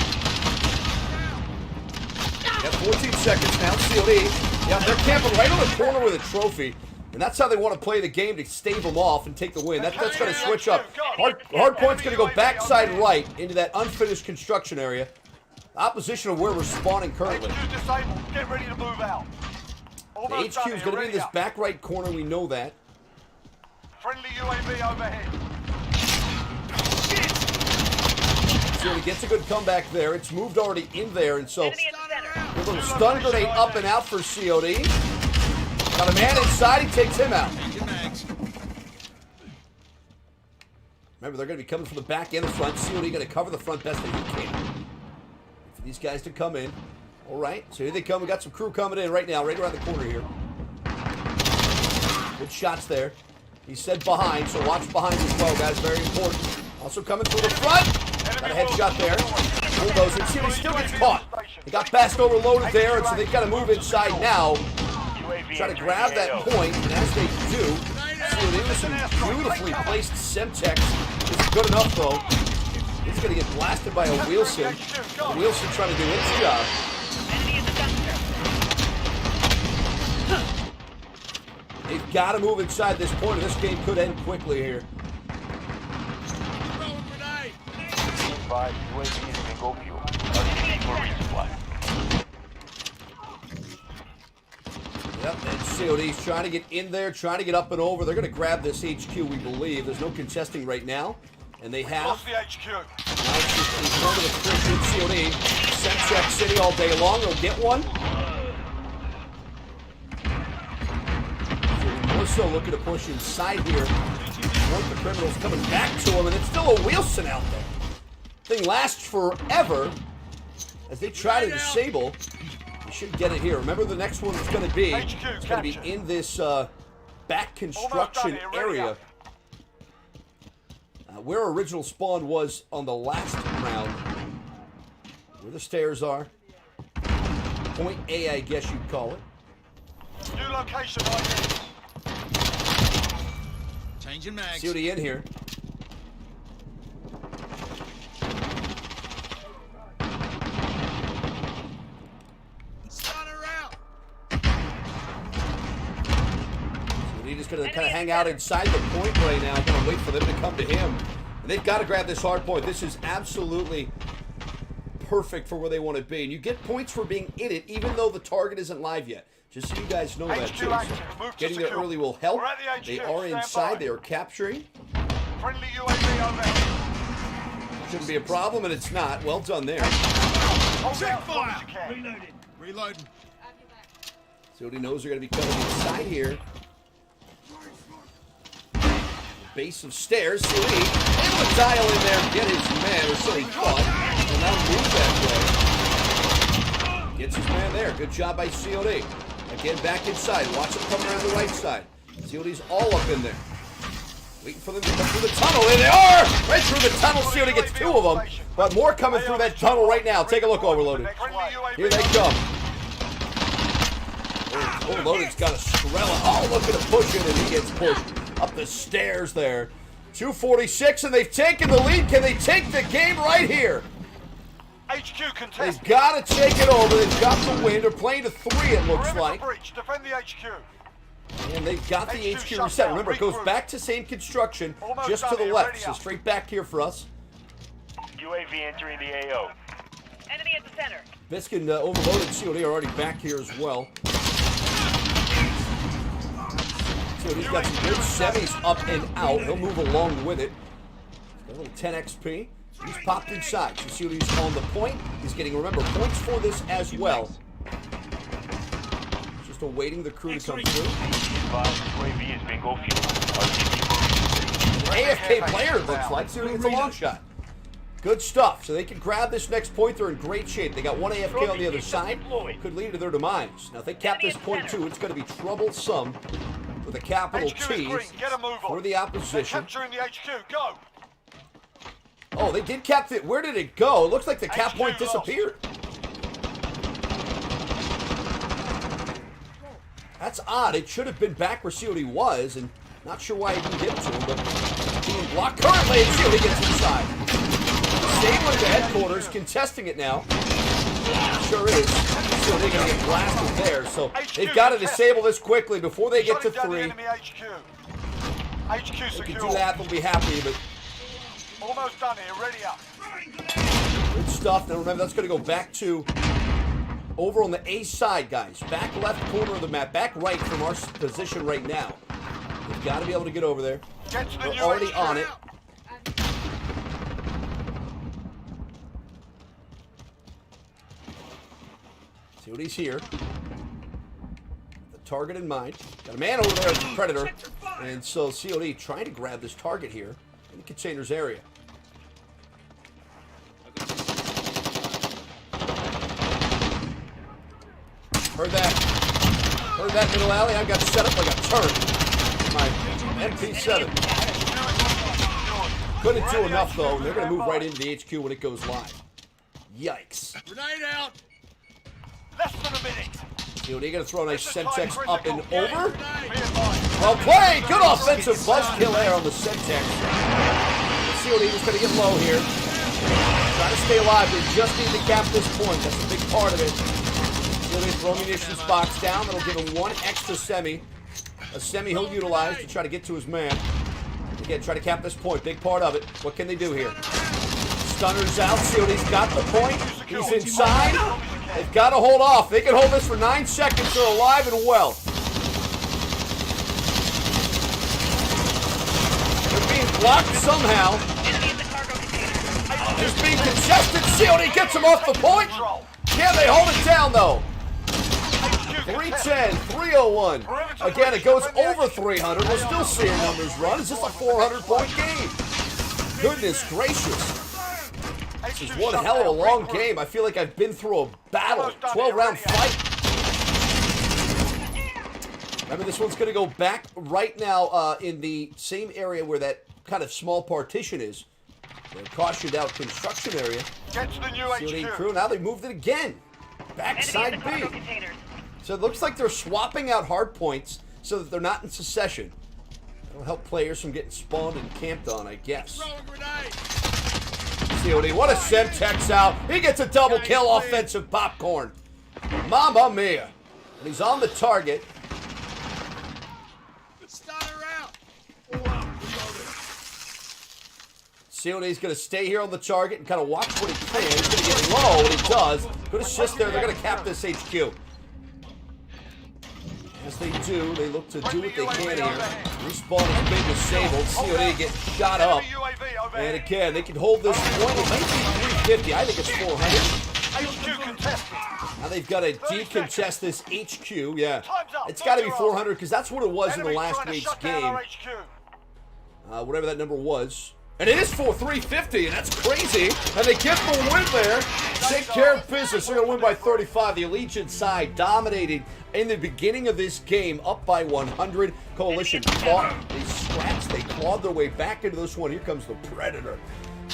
Got 14 seconds now, COD. Yeah, they're camping right on the corner with a trophy. And that's how they want to play the game, to stave them off and take the win. That's going to switch up. Hardpoint's going to go backside right into that unfinished construction area. Opposition of where we're spawning currently. Get ready to move out. The HQ is going to be in this back right corner, we know that. Friendly UAV overhead. So he gets a good comeback there. It's moved already in there, and so a little stun grenade up and out for COD. Got a man inside, he takes him out. Remember, they're going to be coming from the back and the front. COD going to cover the front best that he can. For these guys to come in. All right, so here they come. We got some crew coming in right now, right around the corner here. Good shots there. He said behind, so watch behind as well, guys. Very important. Also coming through the front. Got a headshot there. Bulldozer. COD still gets caught. They got fast overloaded there, and so they've got to move inside now. Try to grab that point, and as they do, COD with some beautifully placed Semtex. It's good enough, though. He's going to get blasted by a Wilson. Wilson trying to do its job. They've got to move inside this point, or this game could end quickly here. Throwing grenade. 5 UAV is bingo fuel. RTV for resupply. Yep, and COD's trying to get in there, trying to get up and over. They're going to grab this HQ, we believe. There's no contesting right now, and they have. Lost the HQ. Remember the Christian COD. Semcheck City all day long. They'll get one. More so looking to push inside here. One of the criminals coming back to him, and it's still a Wilson out there. Thing lasts forever as they try to disable. You should get it here. Remember the next one is going to be. It's going to be in this back construction area. Where original spawn was on the last round. Where the stairs are. Point A, I guess you'd call it. New location right here. Changing mags. COD in here. Stunner out. COD just going to kind of hang out inside the point right now. Going to wait for them to come to him. And they've got to grab this hard point. This is absolutely perfect for where they want to be. And you get points for being in it, even though the target isn't live yet. Just so you guys know that, too. So getting there early will help. They are inside. They are capturing. Friendly UAV overhead. Shouldn't be a problem, and it's not. Well done there. Hold Check out as long as fire. you can. Reloading. Reloading. COD knows they're going to be coming inside here. Base of stairs. COD able to dial in there and get his man, or so he thought. And now move that way. Gets his man there. Good job by COD. Again, back inside. Watch him come around the right side. COD's all up in there. Waiting for them to come through the tunnel. There they are! Right through the tunnel. COD gets 2 of them. But more coming through that tunnel right now. Take a look, Overloaded. Here they come. Overloaded's got a Strela. Oh, look at him pushing, and he gets pushed up the stairs there. 2:46, and they've taken the lead. Can they take the game right here? HQ contest. They've got to take it over. They've got the win. They're playing to 3, it looks Perimeter like. breach. Defend the HQ. And they've got the HQ reset. Remember, it goes back to same construction, just to the left. So straight back here for us. UAV entering the AO. Enemy at the center. Biskin Overloaded COD are already back here as well. COD's got some good semis up and out. He'll move along with it. Got a little 10 XP. He's popped inside. So COD's on the point. He's getting, remember, points for this as well. Just awaiting the crew to come through. 5 UAV is bingo fuel. RTV for AFK player, it looks like. COD gets a long shot. Good stuff. So they can grab this next point. They're in great shape. They got one AFK on the other side. Could lead to their demise. Now, if they cap this point too, it's going to be troublesome with a capital T for the opposition. Capturing the HQ. Go. Oh, they did cap it. Where did it go? It looks like the cap point disappeared. That's odd. It should have been back where COD was, and not sure why he didn't give it to him, but being blocked currently, and COD gets inside. Staying with the headquarters, contesting it now. Sure is. So they're going to get blasted there. So they've got to disable this quickly before they get to 3. HQ They secure. can do that, they'll be happy, but Almost done here. Ready up. good stuff. Now remember, that's going to go back to over on the A side, guys. Back left corner of the map. Back right from our position right now. We've got to be able to get over there. Get to the We're new already HQ. on it. See what he's here. The target in mind. Got a man over there, Predator. And so COD trying to grab this target here in the containers area. Heard that middle alley. I got set up like a turret. My MP7. Couldn't do enough though. They're going to move right into the HQ when it goes live. Yikes. Grenade out. Less than a minute. COD going to throw a nice Semtex up and over. Be advised. Well played. Good offensive buzzkill there on the Semtex. COD is going to get low here. Try to stay alive. They just need to cap this point. That's a big part of it. COD throw munitions box down. That'll give him 1 extra semi. a semi he'll utilize to try to get to his man. Again, try to cap this point. Big part of it. What can they do here? Stunner's out. COD's got the point. He's inside. They've got to hold off. They can hold this for 9 seconds. They're alive and well. They're being blocked somehow. Enemy in the cargo container. Just being contested. COD gets him off the point. Can they hold it down, though? 310, 301. Again, it goes over 300. We're still seeing numbers run. It's just a 400-point game. Goodness gracious. This is one hell of a long game. I feel like I've been through a battle. 12-round fight. Remember, this one's going to go back right now in the same area where that kind of small partition is. The cautioned out construction area. Get to the new COD HQ. crew, now they moved it again. Enemy in Backside the B. cargo containers. So it looks like they're swapping out hard points so that they're not in succession. That'll help players from getting spawned and camped on, I guess. Throwing grenade. COD, what a Semtex out. He gets a double kill, offensive popcorn. Mamma mia. And he's on the target. Stunner out. All up. Reloading. COD's going to stay here on the target and kind of watch what he can. He's going to get low, and he does. Good assist there. They're going to cap this HQ. As they do, they look to do what they can here. Respawn is big disabled. COD gets shot up. And again, they can hold this point. It might be 350. I think it's 400. HQ contested. Now they've got to decontest this HQ. Yeah, it's got to be 400 because that's what it was in the last week's game. Whatever that number was. And it is for 350, and that's crazy. And they get the win there. Take care of business. They're going to win by 35. The Allegiant side dominated in the beginning of this game, up by 100. Coalition fought. They scratched. They clawed their way back into this one. Here comes the Predator.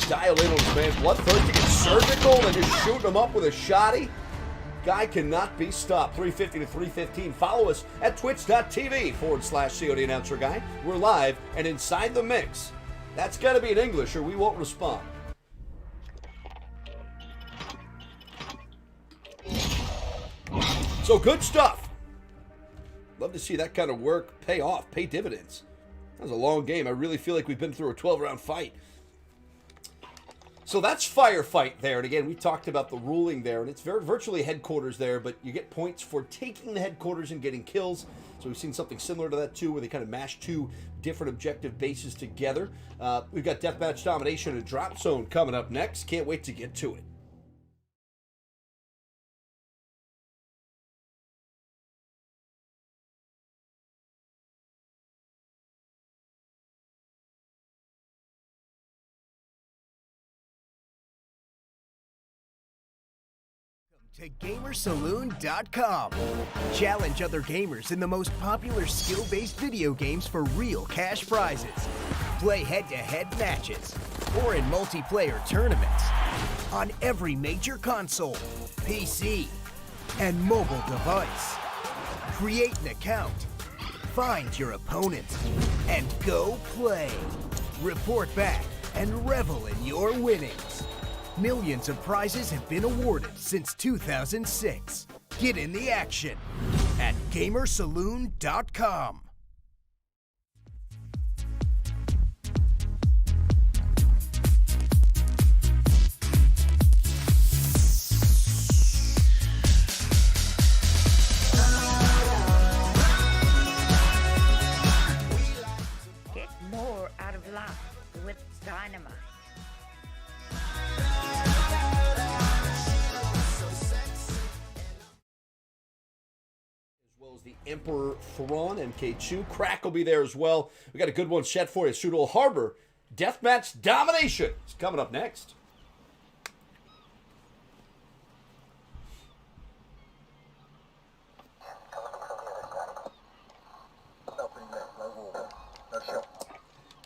Dial in on his man. Bloodthirsty gets surgical and just shooting him up with a shotty. Guy cannot be stopped. 350 to 315. Follow us at twitch.tv/CODannouncerGUY. We're live and inside the mix. That's got to be in English or we won't respond. So good stuff. Love to see that kind of work pay off, pay dividends. That was a long game. I really feel like we've been through a 12-round fight. So that's Firefight there. And again, we talked about the ruling there, and it's virtually headquarters there, but you get points for taking the headquarters and getting kills. So we've seen something similar to that too, where they kind of mash 2 different objective bases together. We've got Deathmatch Domination and Drop Zone coming up next. Can't wait to get to it. To GamerSaloon.com. Challenge other gamers in the most popular skill-based video games for real cash prizes. Play head-to-head matches or in multiplayer tournaments on every major console, PC, and mobile device. Create an account, find your opponent, and go play. Report back and revel in your winnings. Millions of prizes have been awarded since 2006. Get in the action at GamerSaloon.com. Get more out of life with dynamite. The Emperor Thrawn, MK2. Crack will be there as well. We got a good one set for you. Pseudo Harbor. Deathmatch Domination is coming up next.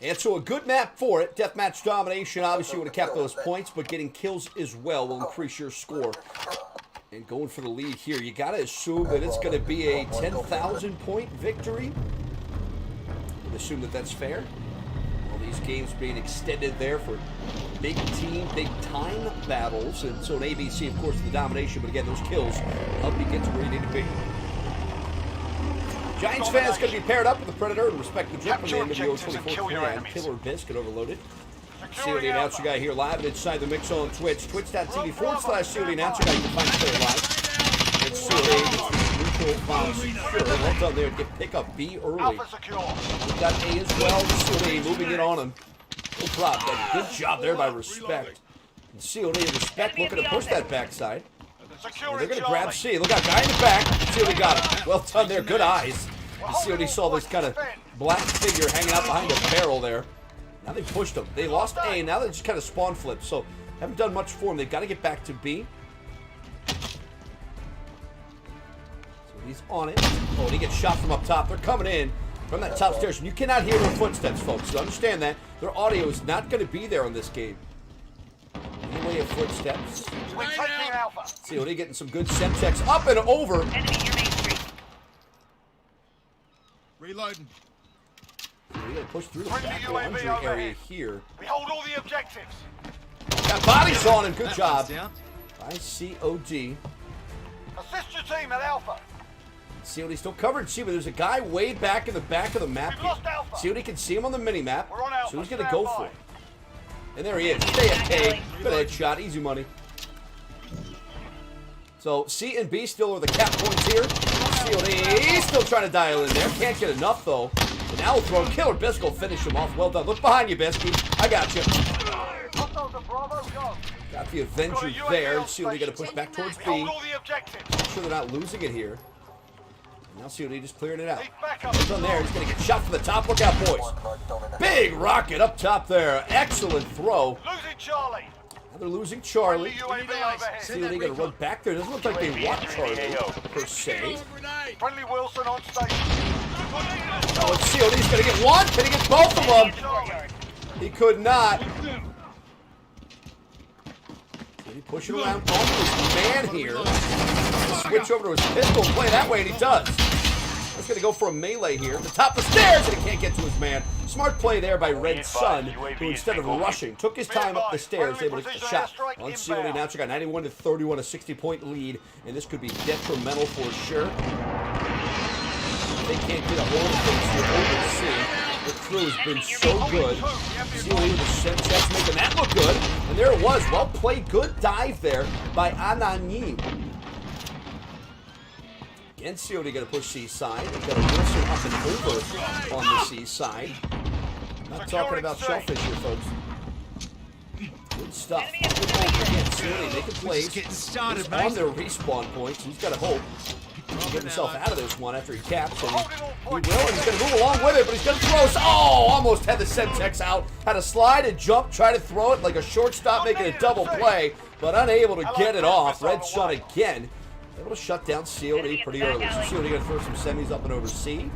And so a good map for it. Deathmatch Domination. Obviously, you want to cap those points, but getting kills as well will increase your score. And going for the lead here, you got to assume that it's going to be a 10,000-point victory. I assume that that's fair. All these games being extended there for big team, big time battles. And so an ABC, of course, the domination. But again, those kills help you get to where you need to be. Giants fans going to be paired up with the Predator and respect the drip from the Capture NWO objectives and 24 kill your clan. enemies. Killer Biscuit overloaded. Securing COD Announcer Alpha. Guy here live inside the mix on Twitch. Twitch.tv/COD Announcer Guy. You can find us there live. It's COD neutral bomb secure. Well done there to get pick up B early. Alpha secure. We've got A as well. COD moving in on him. No problem. Good job there by Respect. And COD and Respect looking to push that backside. And Securing they're going to Charlie. grab C. Look out, guy in the back. COD got him. Well done there. Good eyes. And COD saw this kind of black figure hanging out behind a barrel there. Now they pushed him. They lost A, and now they just kind of spawn flipped. So haven't done much for him. They've got to get back to B. So he's on it. Oh, and he gets shot from up top. They're coming in from that top stairs. And you cannot hear their footsteps, folks. So understand that. Their audio is not going to be there on this game. Anyway of footsteps. We're taking Alpha. COD getting some good scent checks up and over. Enemy your main street. Reloading. We gotta push through the Friendly back UAV laundry area overhead. here. We hold all the objectives. Got bodies on him. Good That job one's down. by COD. Assist your team at Alpha. COD still covered. See, but there's a guy way back in the back of the map. We've lost Alpha. COD can see him on the mini map. We're on Alpha. So he's gonna Stand go by. for it. And there he is. Stay AFK. Good headshot. Easy money. So C and B still are the cap points here. COD still trying to dial in there. Can't get enough though. And now we'll throw Killer Biscuit will finish him off. Well done. Look behind you, Biscuit. I got you. Hostiles at Bravo, go. Got the Avenger there. COD got to push back towards We B. hold all the objectives. Make sure they're not losing it here. And now COD just clearing it out. Need backup. He's on there. He's going to get shot from the top. Look out, boys. Big rocket up top there. Excellent throw. Losing Charlie. Now they're losing Charlie. Friendly UAV overhead. COD going to run back there. Doesn't look like they want Charlie, per se. Grenade. Friendly Wilson on station. Oh, and COD's going to get one. Can he get both of them? He could not. He pushing around on his man here. Switch over to his pistol and play that way, and he does. He's going to go for a melee here. The top of the stairs, and he can't get to his man. Smart play there by Red Sun, who instead of rushing, took his time up the stairs, able to get the shot on COD. Announcer got 91 to 31, a 60-point lead, and this could be detrimental for sure. They can't get a hold of things here over C. The crew has been so good. COD with the set checks making that look good. And there it was. Well played. Good dive there by Anani. Again, COD going to push C side. They've got a Wilson up and over on the C side. Not talking about shellfish here, folks. Good stuff. Good hold again. COD making plays. getting started, He's mate. on their respawn points. He's got to hope. Get himself out of this one after he caps. And he will, and he's going to move along with it, but he's going to throw us. Oh, almost had the Semtex out. Had to slide and jump, try to throw it like a shortstop, making a double play, but unable to get it off. Red Sun again. Able to shut down COD pretty early. So COD going to throw some semis up and over C.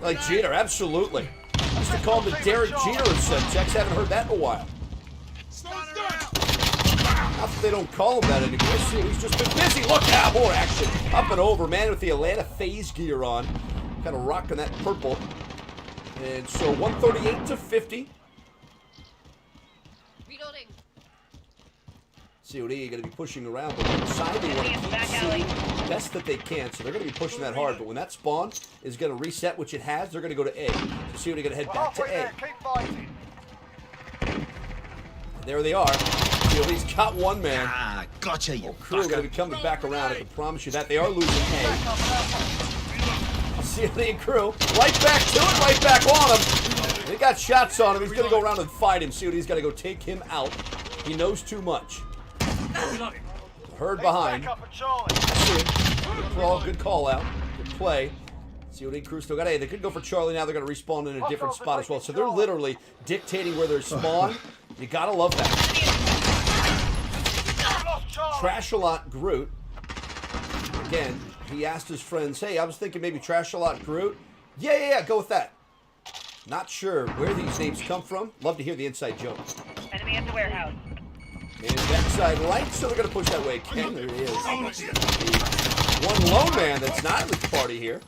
Like Jeter, absolutely. I used to call him the Derek Jeter of Semtex. Haven't heard that in a while. Not that they don't call him that anymore. See, he's just been busy. Look out, more action. Up and over, man, with the Atlanta phase gear on. Kind of rocking that purple. And so 138 to 50. Reloading. COD going to be pushing around, but inside they want to keep C best that they can. So they're going to be pushing that hard. But when that spawn is going to reset, which it has, they're going to go to A. So COD going to head We're back to halfway A. there. Keep fighting. There they are. COD's got one man. Ah, gotcha, you Crew are going to be coming back around. I can promise you that. They are losing A. COD and crew right back to it, right back on him. They got shots on him. He's going to go around and fight him. COD's got to go take him out. He knows too much. Herd behind. Back up at Charlie. Good call out. Good play. COD crew still got A. They could go for Charlie now. They're going to respawn in a different spot as well. So they're literally dictating where they spawn. You got to love that. Lost Charlie. Trash-a-lot Groot. Again, he asked his friends, hey, I was thinking maybe Trash-a-lot Groot. Yeah, go with that. Not sure where these names come from. Love to hear the inside joke. Enemy at the warehouse. And backside right, so they're going to push that way again. There he is. The one lone man that's not in the party here.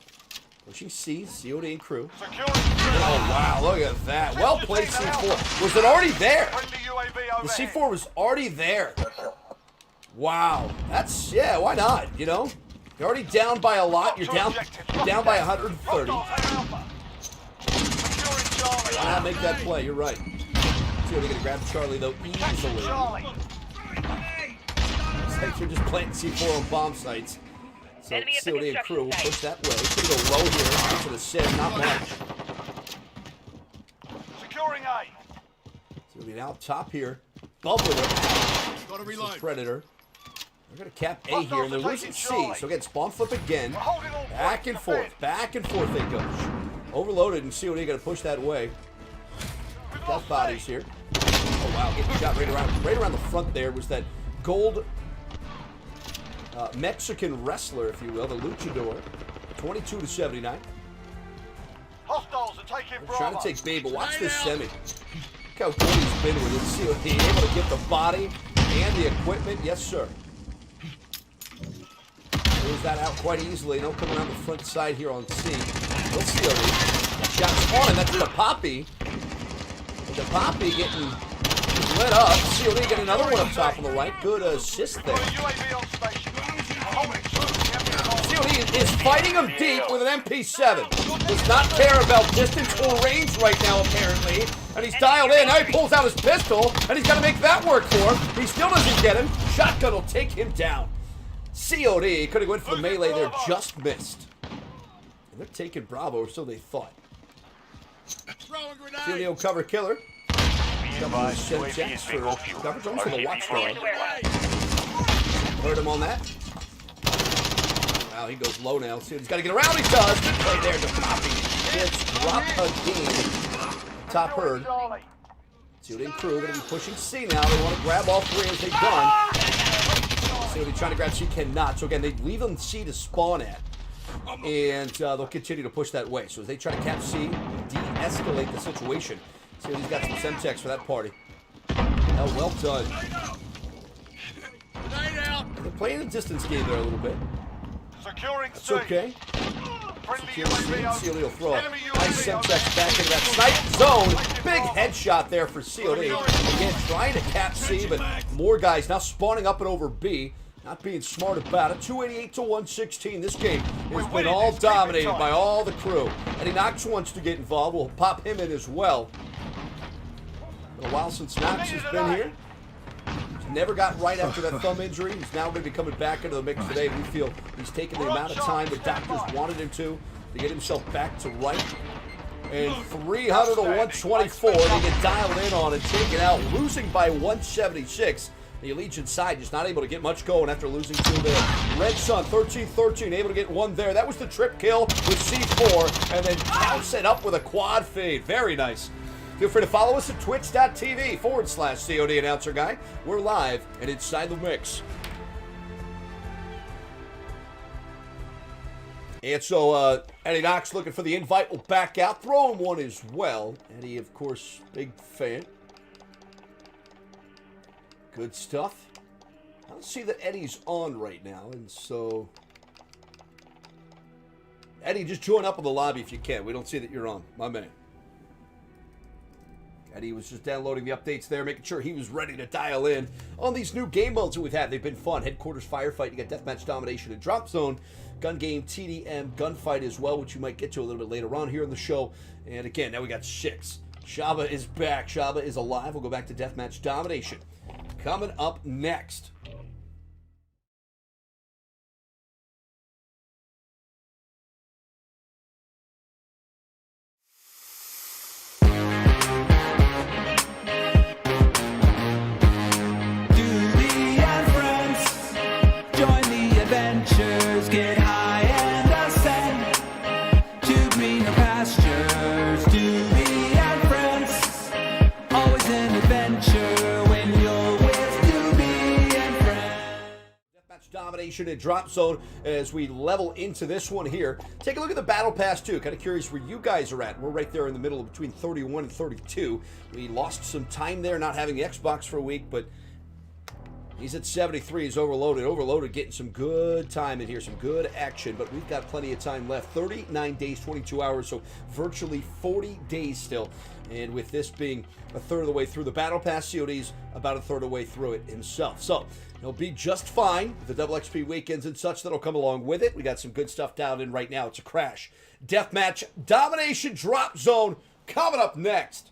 Pushing C, COD and crew. Securing Oh, wow, look at that. Well played, C4. Was it already there? friendly UAV The overhead. C4 was already there. Wow. That's, yeah, why not, you know? You're already down by a lot. You're down by 130. Why not make that play? You're right. See, they're going to grab Charlie, though, easily. It's like you're just planting C4 on bomb sites. So COD and crew will push that way. It's going to go low here. To the sim, not much. Securing A. COD now top here. Bubbling it. Got to reload. Predator. They're going to cap A here, and they're losing C. So again, spawn flip again. Back and forth they go. Overloaded, and COD going to push that way. Got bodies here. Oh wow, getting shot right around the front there was that gold Mexican wrestler, if you will, the luchador. 22 to 79. Hostiles are taking Bravo. Trying to take B, but watch this semi. Look how good he's been with it. COD able to get the body and the equipment. Yes, sir. Clears that out quite easily. They'll come around the front side here on C. We'll COD. Shots on him. That's the Poppy. The Poppy getting lit up. COD getting another one up top on the right. Good assist there. COD is fighting him deep with an MP7. Does not care about distance or range right now, apparently. And he's dialed in. Now he pulls out his pistol, and he's got to make that work for him. He still doesn't get him. Shotgun will take him down. COD could have went for the melee there, just missed. And they're taking Bravo, or so they thought. COD cover killer. UAV is bingo fuel. Coverage on for the watchdog. Warehouse. Heard him on that. Wow, he goes low now. See, he's got to get around. He does. Right there to Poppy. Gets dropped again. Top herd. COD crew going to be pushing C now. They want to grab all three as they've done. COD trying to grab C, cannot. So again, they leave them C to spawn at. And they'll continue to push that way. So as they try to cap C, de-escalate the situation. COD's got some Semtex for that party. Oh, well done. They're playing a distance game there a little bit. Securing It's C. okay. Friendly UAV COD will throw a nice Semtex back into that snipe zone. Big headshot there for COD. Again, trying to cap C, but more guys now spawning up and over B. Not being smart about it. 288 to 116. This game has been all dominated by all the crew. Eddie Knox wants to get involved. We'll pop him in as well. Been a while since Knox has been here. He's never got right after that thumb injury. He's now going to be coming back into the mix today. We feel he's taken the amount of time the doctors wanted him to get himself back to right. And 300 to 124. They get dialed in on and taken out, losing by 176. The Allegiant side just not able to get much going after losing to the Red Sun. 13-13, able to get one there. That was the trip kill with C4, and then counts it up with a quad fade. Very nice. Feel free to follow us at twitch.tv/CODannouncerGUY. We're live and inside the mix. And so Eddie Knox looking for the invite. Will back out. Throwing one as well. Eddie, of course, big fan. Good stuff. I don't see that Eddie's on right now, and so Eddie, just join up in the lobby if you can. We don't see that you're on, my man. Eddie was just downloading the updates there, making sure he was ready to dial in on these new game modes that we've had. They've been fun. Headquarters Firefight, you got Deathmatch Domination and Drop Zone, Gun Game, TDM, Gunfight as well, which you might get to a little bit later on here in the show. And again, now we got 6. Shaba is back. Shaba is alive. We'll go back to Deathmatch Domination. Coming up next. Dooley and friends, join the adventures, get high and ascend to greener pastures. Dooley and friends, always an adventure when you're with Dooley and friends. Deathmatch Domination and Drop Zone as we level into this one here. Take a look at the Battle Pass too. Kind of curious where you guys are at. We're right there in the middle of between 31 and 32. We lost some time there not having the Xbox for a week, but He's at 73. He's overloaded. Overloaded getting some good time in here, some good action, but we've got plenty of time left. 39 days, 22 hours, so virtually 40 days still. And with this being a third of the way through the Battle Pass, COD's about a third of the way through it himself. So he'll be just fine with the double XP weekends and such that'll come along with it. We got some good stuff dialed in right now. It's a Crash Deathmatch Domination Drop Zone coming up next.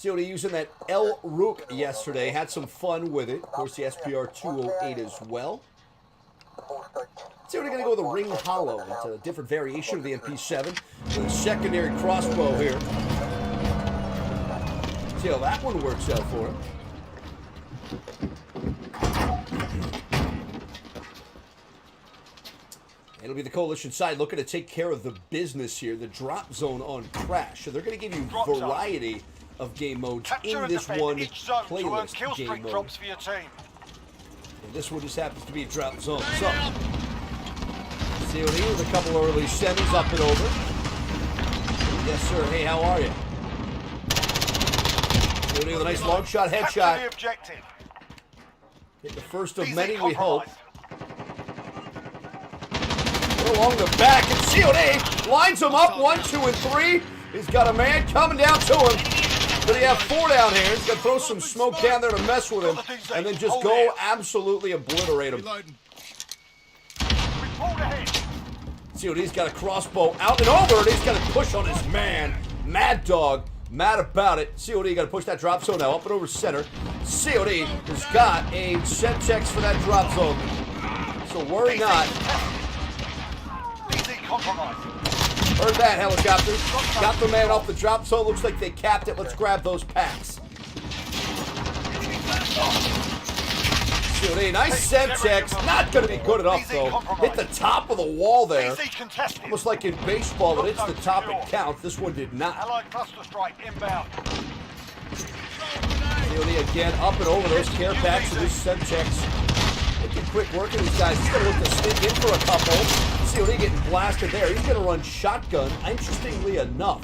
COD using that El Rook yesterday. Had some fun with it. Of course, the SPR 208 as well. COD going to go with a Ring Hollow. It's a different variation of the MP7 with a secondary crossbow here. See how that one works out for him. It'll be the Coalition side looking to take care of the business here. The drop zone on Crash. So they're going to give you a variety of game modes in this one playlist game mode. Drops for your team. And this one just happens to be a drop zone. So, COD with a couple early semis up and over. Yes, sir. Hey, how are you? COD with a nice long shot headshot. The objective. Hit the first of many, we hope. Along the back, and COD lines him up 1, 2, and 3. He's got a man coming down to him. But he have 4 down here. He's going to throw some smoke down there to mess with him, and then just go absolutely obliterate him. COD's got a crossbow out and over, and he's got to push on his man. Mad Dog, mad about it. COD got to push that drop zone now, up and over center. COD has got a Semtex for that drop zone. So worry not. Heard that, helicopter. Got the man off the drop zone. Looks like they capped it. Let's grab those packs. COD, nice Semtex. Not going to be good enough, though. Hit the top of the wall there. Almost like in baseball, when it's the top, it counts. This one did not. Allied cluster strike inbound. COD again, up and over those care packs with his Semtex. Making quick work of these guys. He's going to look to sneak in for a couple. COD getting blasted there. He's going to run shotgun, interestingly enough.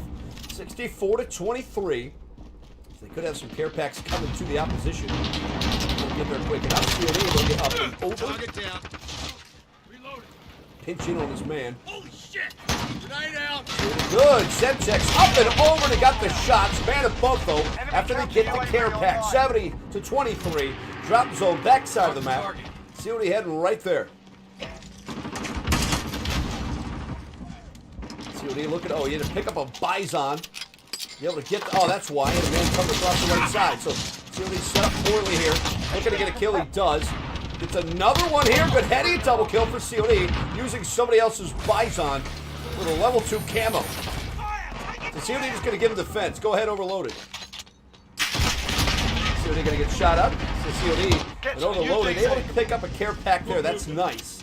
64-23. They could have some care packs coming to the opposition. They'll get there quick enough. COD will get up and over. Pinch in on his man. Holy shit! Grenade out! Good. Semtex up and over. They got the shots. Man of both, though, after they get the care pack. 70-23. Drop zone backside of the map. COD heading right there. COD looking. Oh, he had to pick up a Bison. Be able to get. Oh, that's why. And then come across the right side. So COD set up poorly here. Looking to get a kill. He does. It's another one here. Good heady double kill for COD using somebody else's Bison with a level 2 camo. So COD is going to give him defense. Go ahead, overloaded. COD going to get shot up. So COD and overloaded. Able to pick up a care pack there. That's nice.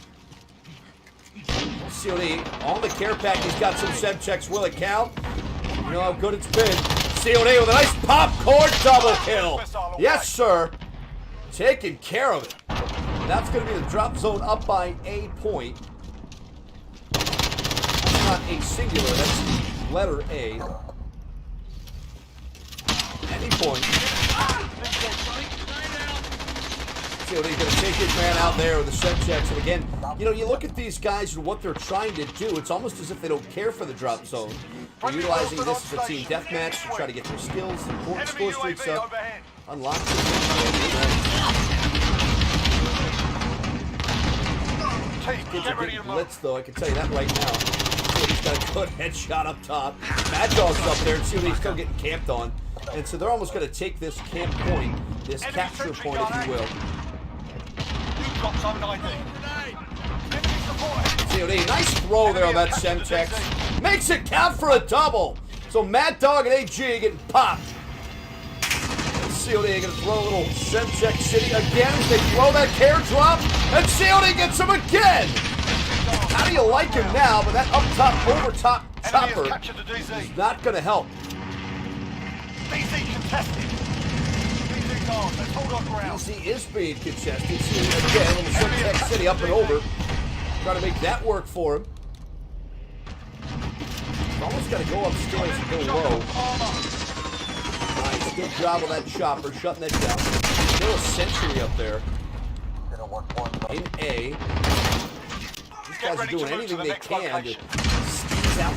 COD on the care pack. He's got some Semtex. Will it count? You know how good it's been. COD with a nice popcorn double kill. Yes, sir. Taking care of it. That's going to be the drop zone up by a point. That's not a singular. That's letter A. Any point. COD going to take his man out there with the Semtex. And again, you know, you look at these guys and what they're trying to do. It's almost as if they don't care for the drop zone. They're utilizing this as a team deathmatch to try to get their skills, important score streaks up, unlock Kids are getting blitzed, though, I can tell you that right now. COD's got a good headshot up top. Mad Dog's up there, and COD's still getting camped on. And so they're almost going to take this camp point, this capture point, if you will. COD, nice throw there on that Semtex. Makes it count for a double. So Mad Dog and AG getting popped. COD going to throw a little Semtex City again as they throw that care drop. And COD gets him again. How do you like him now? But that up top, over top chopper is not going to help. DC contested. DC's on. Let's hold on ground. DC is being contested. Again, little Semtex City up and over. Trying to make that work for him. Almost got to go upstairs and go low. Nice, good job with that chopper, shutting that down. Still a sentry up there. In A. These guys are doing anything they can to squeeze out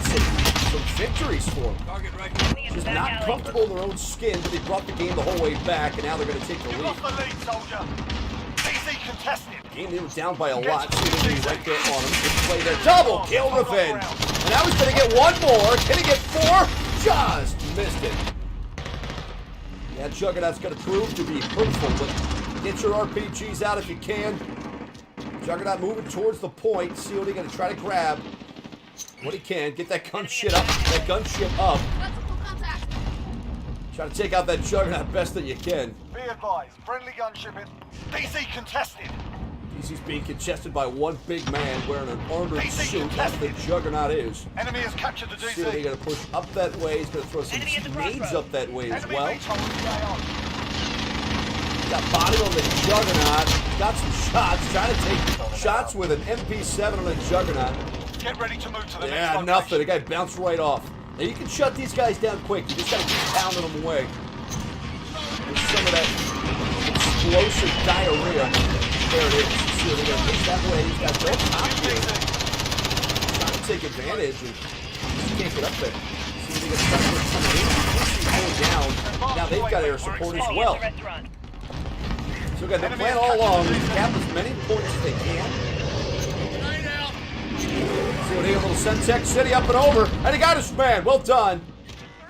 some victories for them. Target right here. Just not comfortable in their own skin, but they brought the game the whole way back, and now they're going to take the You lead. lost the lead, soldier. DC contested. Game they were down by a lot, so they're right there on him. Good play there. Double kill revenge. And now he's going to get one more. Can he get four? Just missed it. Yeah, Juggernaut's going to prove to be hurtful, but get your RPGs out if you can. Juggernaut moving towards the point. COD going to try to grab what he can. Get that gunship up. That gunship up. Try to take out that Juggernaut best that you can. Be advised, friendly gunship. DC contested. DC's being contested by one big man wearing an armored DC suit. That's the Juggernaut is. Enemy has captured the DC. COD going to push up that way. He's going to throw some Enemy at the nades crossroads. up that way as Enemy well. VTOL on the way on. Got body on the Juggernaut. Got some shots. Trying to take shots with an MP7 on the Juggernaut. Get ready to move to the next Yeah, location. nothing. The guy bounced right off. Now you can shut these guys down quick. You just got to keep pounding them away. There's some of that explosive diarrhea. There it is. See, they're going to push that way. He's got no top here. Trying to take advantage and just can't get up there. See, they got stuck with coming in. Going down. Now they've got air support as well. Restaurant. So again, their plan all along is to cap as many points as they can. Grenade out. See what he a little Centex City up and over, and he got his man. Well done.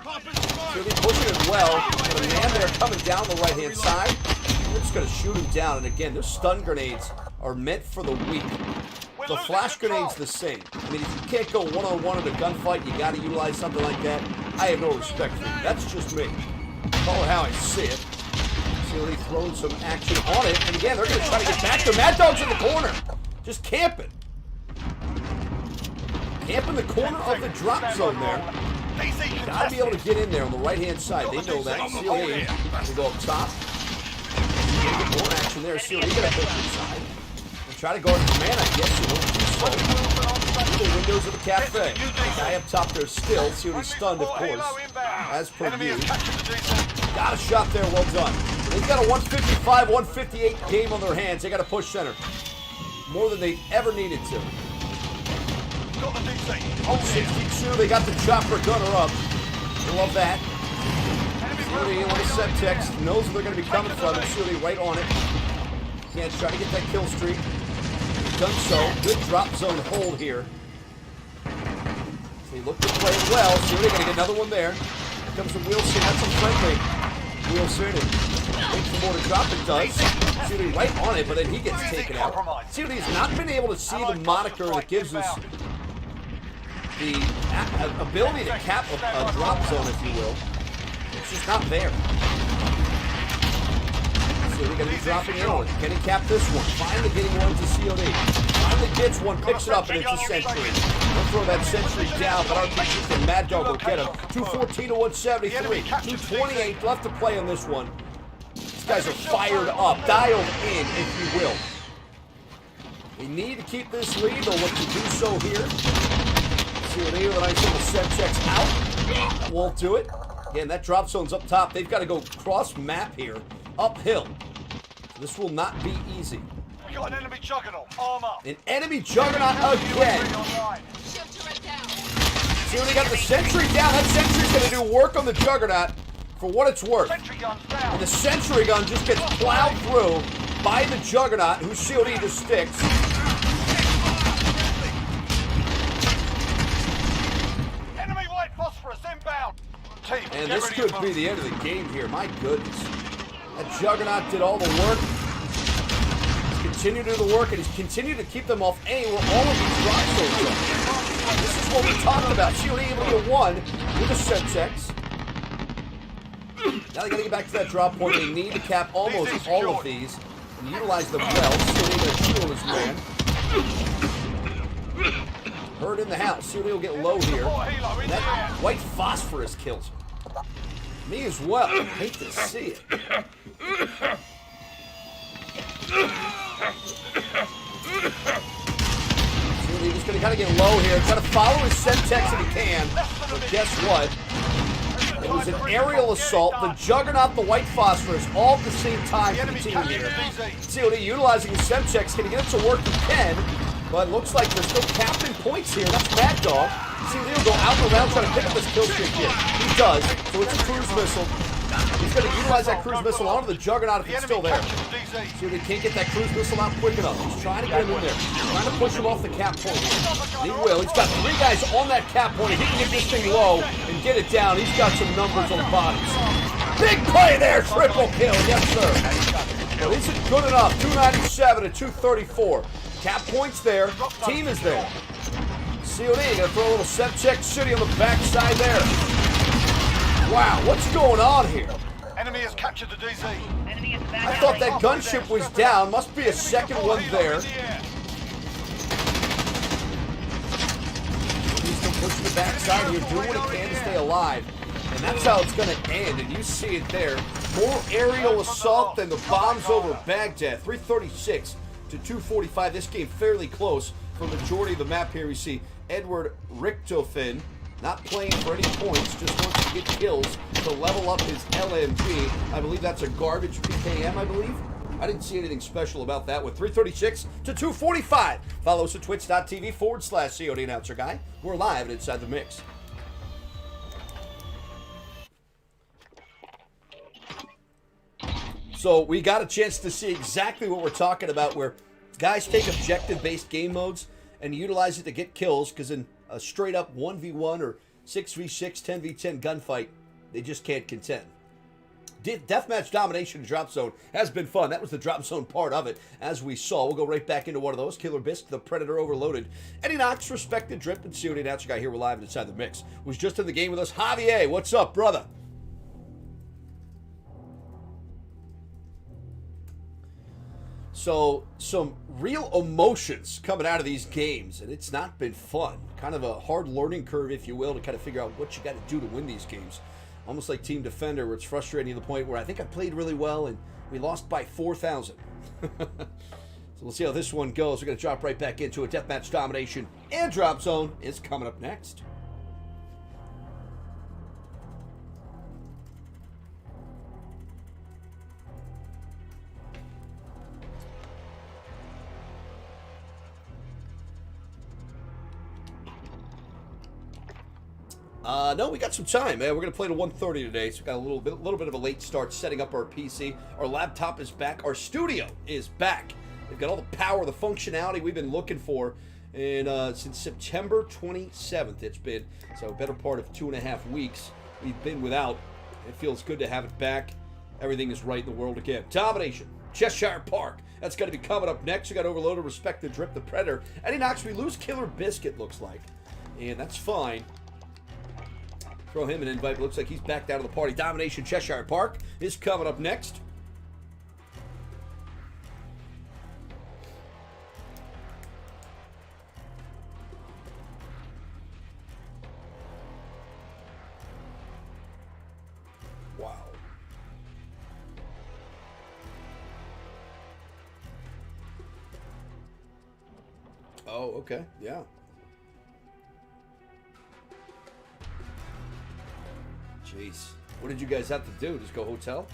So he's pushing it well. Got a man there coming down the right-hand side. We're just going to shoot him down. And again, those stun grenades are meant for the weak. The flash grenade's the same. I mean, if you can't go one-on-one in a gunfight, you got to utilize something like that. I have no respect for you. That's just me. Call it how I see it. COD throwing some action on it. And again, they're going to try to get back there. Mad Dog's in the corner. Just camping. Camping the corner of the drop zone there. DC Got to be able to get in there on the right-hand side. They know that. COD will go up top. Get more action there. COD going to push inside. And try to guard his man, I guess. You know, the windows of the cafe. Guy up top there still. COD stunned, of course. As per Enemy you. has captured the DC. Got a shot there. Well done. They've got a 155, 158 game on their hands. They got to push center. More than they ever needed to. Got the DC. Hold it. 62, they got the chopper gunner up. I love that. COD on the Semtex knows where they're going to be coming from. And COD right on it. Again, trying to get that kill streak. Done so. Good drop zone hold here. They look to play it well. COD going to get another one there. Here comes the Wilson. That's a friendly Wilson. Waits for more to drop. It does. COD right on it, but then he gets taken out. COD has not been able to see the moniker that gives us the ability to cap a drop zone, if you will. It's just not there. So they're going to be dropping in on it. Can he cap this one? Finally getting one to COD. Finally gets one, picks it up, and it's a sentry. They'll throw that sentry down, but RPGs and Mad Dog will get him. 214 to 173. 228 left to play on this one. These guys are fired up, dialed in, if you will. We need to keep this lead. They'll look to do so here. COD with a nice little set checks out. That won't do it. Again, that drop zone's up top. They've got to go cross map here, uphill. This will not be easy. We got an enemy juggernaut. Arm up. An enemy juggernaut again. COD got the sentry down. That sentry's going to do work on the juggernaut for what it's worth. Sentry gun's down. And the sentry gun just gets plowed through by the juggernaut, who COD just sticks. Enemy white phosphorus inbound. Team, And get this ready could to be move. the end of the game here. My goodness. That juggernaut did all the work. He's continued to do the work, and he's continued to keep them off A where all of these drop zones are. This is what we talked about. COD able to get one with a Semtex. Now they got to get back to that drop point. They need to cap almost all of these and utilize them well. COD going to shield his man. Hurt in the house. COD will get low here. And that white phosphorus kills him. Me as well. I hate to see it. COD COD just going to kind of get low here. Try to follow his Semtex if he can. But guess what? It was an aerial assault. The Juggernaut, the White Phosphorus, all at the same time for the team here. COD utilizing his Semtex. Can he get it to work? He can. But it looks like they're still capping points here. That's Mad Dog. COD will go out and around trying to pick up this kill streak here. He does. So it's a cruise missile. He's going to utilize that cruise missile onto the Juggernaut if it's still there. See, they can't get that cruise missile out quick enough. He's trying to get him in there. Trying to push him off the cap point. And he will. He's got 3 guys on that cap point. If he can get this thing low and get it down, he's got some numbers on the bodies. Big play there. Triple kill. Yes, sir. But isn't good enough. 297 to 234. Cap point's there. Team is there. COD going to throw a little Semtex City on the backside there. Wow, what's going on here? Enemy has captured the DZ. Enemy is back I out. thought that gunship was down. Must be a second one there. He's still pushing the backside here, doing what he can to stay alive. And that's how it's going to end. And you see it there. More aerial assault than the bombs over Baghdad. 336 to 245. This game fairly close for the majority of the map here. We see Edward Richtofen not playing for any points, just wants to get kills to level up his LMG. I believe that's a garbage PKM, I believe. I didn't see anything special about that with 336 to 245. Follow us at twitch.tv/CODannouncerGUY. We're live and Inside the Mix. So we got a chance to see exactly what we're talking about, where guys take objective-based game modes and utilize it to get kills, because in a straight-up 1v1 or 6v6, 10v10 gunfight, they just can't contend. Deathmatch domination in Drop Zone has been fun. That was the Drop Zone part of it, as we saw. We'll go right back into one of those. Killer Bisque, the Predator Overloaded. Eddie Knox, Respected Drip, and CODannouncerGUY here. We're live and Inside the Mix. Was just in the game with us. Javier, what's up, brother? So, some real emotions coming out of these games, and it's not been fun. Kind of a hard learning curve, if you will, to kind of figure out what you got to do to win these games. Almost like Team Defender, where it's frustrating to the point where I think I played really well, and we lost by 4,000. So we'll see how this one goes. We're going to drop right back into it. Deathmatch domination and Drop Zone is coming up next. No, we got some time, man. We're going to play to 1:30 today, so we got a little bit of a late start setting up our PC. Our laptop is back. Our studio is back. We've got all the power, the functionality we've been looking for since September 27th. It's been, so a better part of 2.5 weeks we've been without. It feels good to have it back. Everything is right in the world again. Domination, Cheshire Park. That's going to be coming up next. We got Overloaded, Respect the Drip, the Predator. Eddie Knox, we lose Killer Bisque, it looks like. And that's fine. Throw him an invite. Looks like he's backed out of the party. Domination Cheshire Park is coming up next. Wow. Oh, okay. Yeah. Jeez. What did you guys have to do? Just go hotel?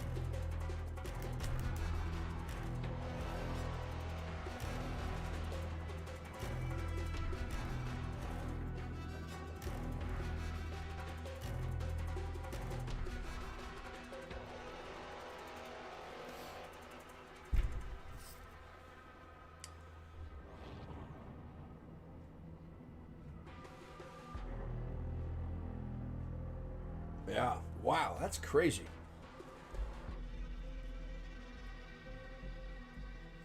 Yeah. Wow, that's crazy.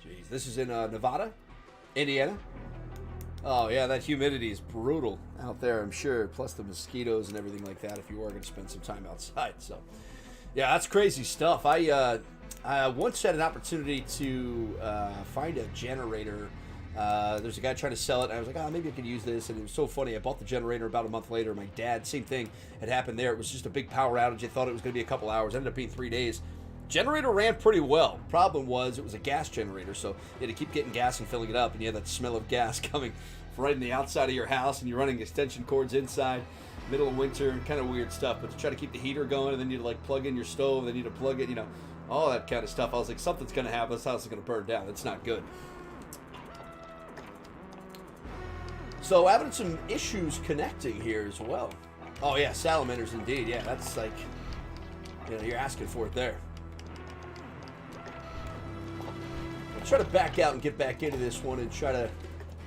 Jeez, this is in Nevada? Indiana? Oh, yeah, that humidity is brutal out there, I'm sure. Plus the mosquitoes and everything like that if you are going to spend some time outside. So, yeah, that's crazy stuff. I once had an opportunity to find a generator. There's a guy trying to sell it, and I was like, maybe I could use this, and it was so funny. I bought the generator about a month later. My dad, same thing had happened there. It was just a big power outage. I thought it was going to be a couple hours. It ended up being 3 days. Generator ran pretty well. Problem was, it was a gas generator, so you had to keep getting gas and filling it up, and you had that smell of gas coming right in the outside of your house, and you're running extension cords inside, middle of winter, kind of weird stuff. But to try to keep the heater going, and then you like plug in your stove, then you to plug it, you know, all that kind of stuff. I was like, something's going to happen. This house is going to burn down. It's not good. So having some issues connecting here as well. Oh yeah, salamanders indeed. Yeah, that's like, you know, you're asking for it there. I'll try to back out and get back into this one and try to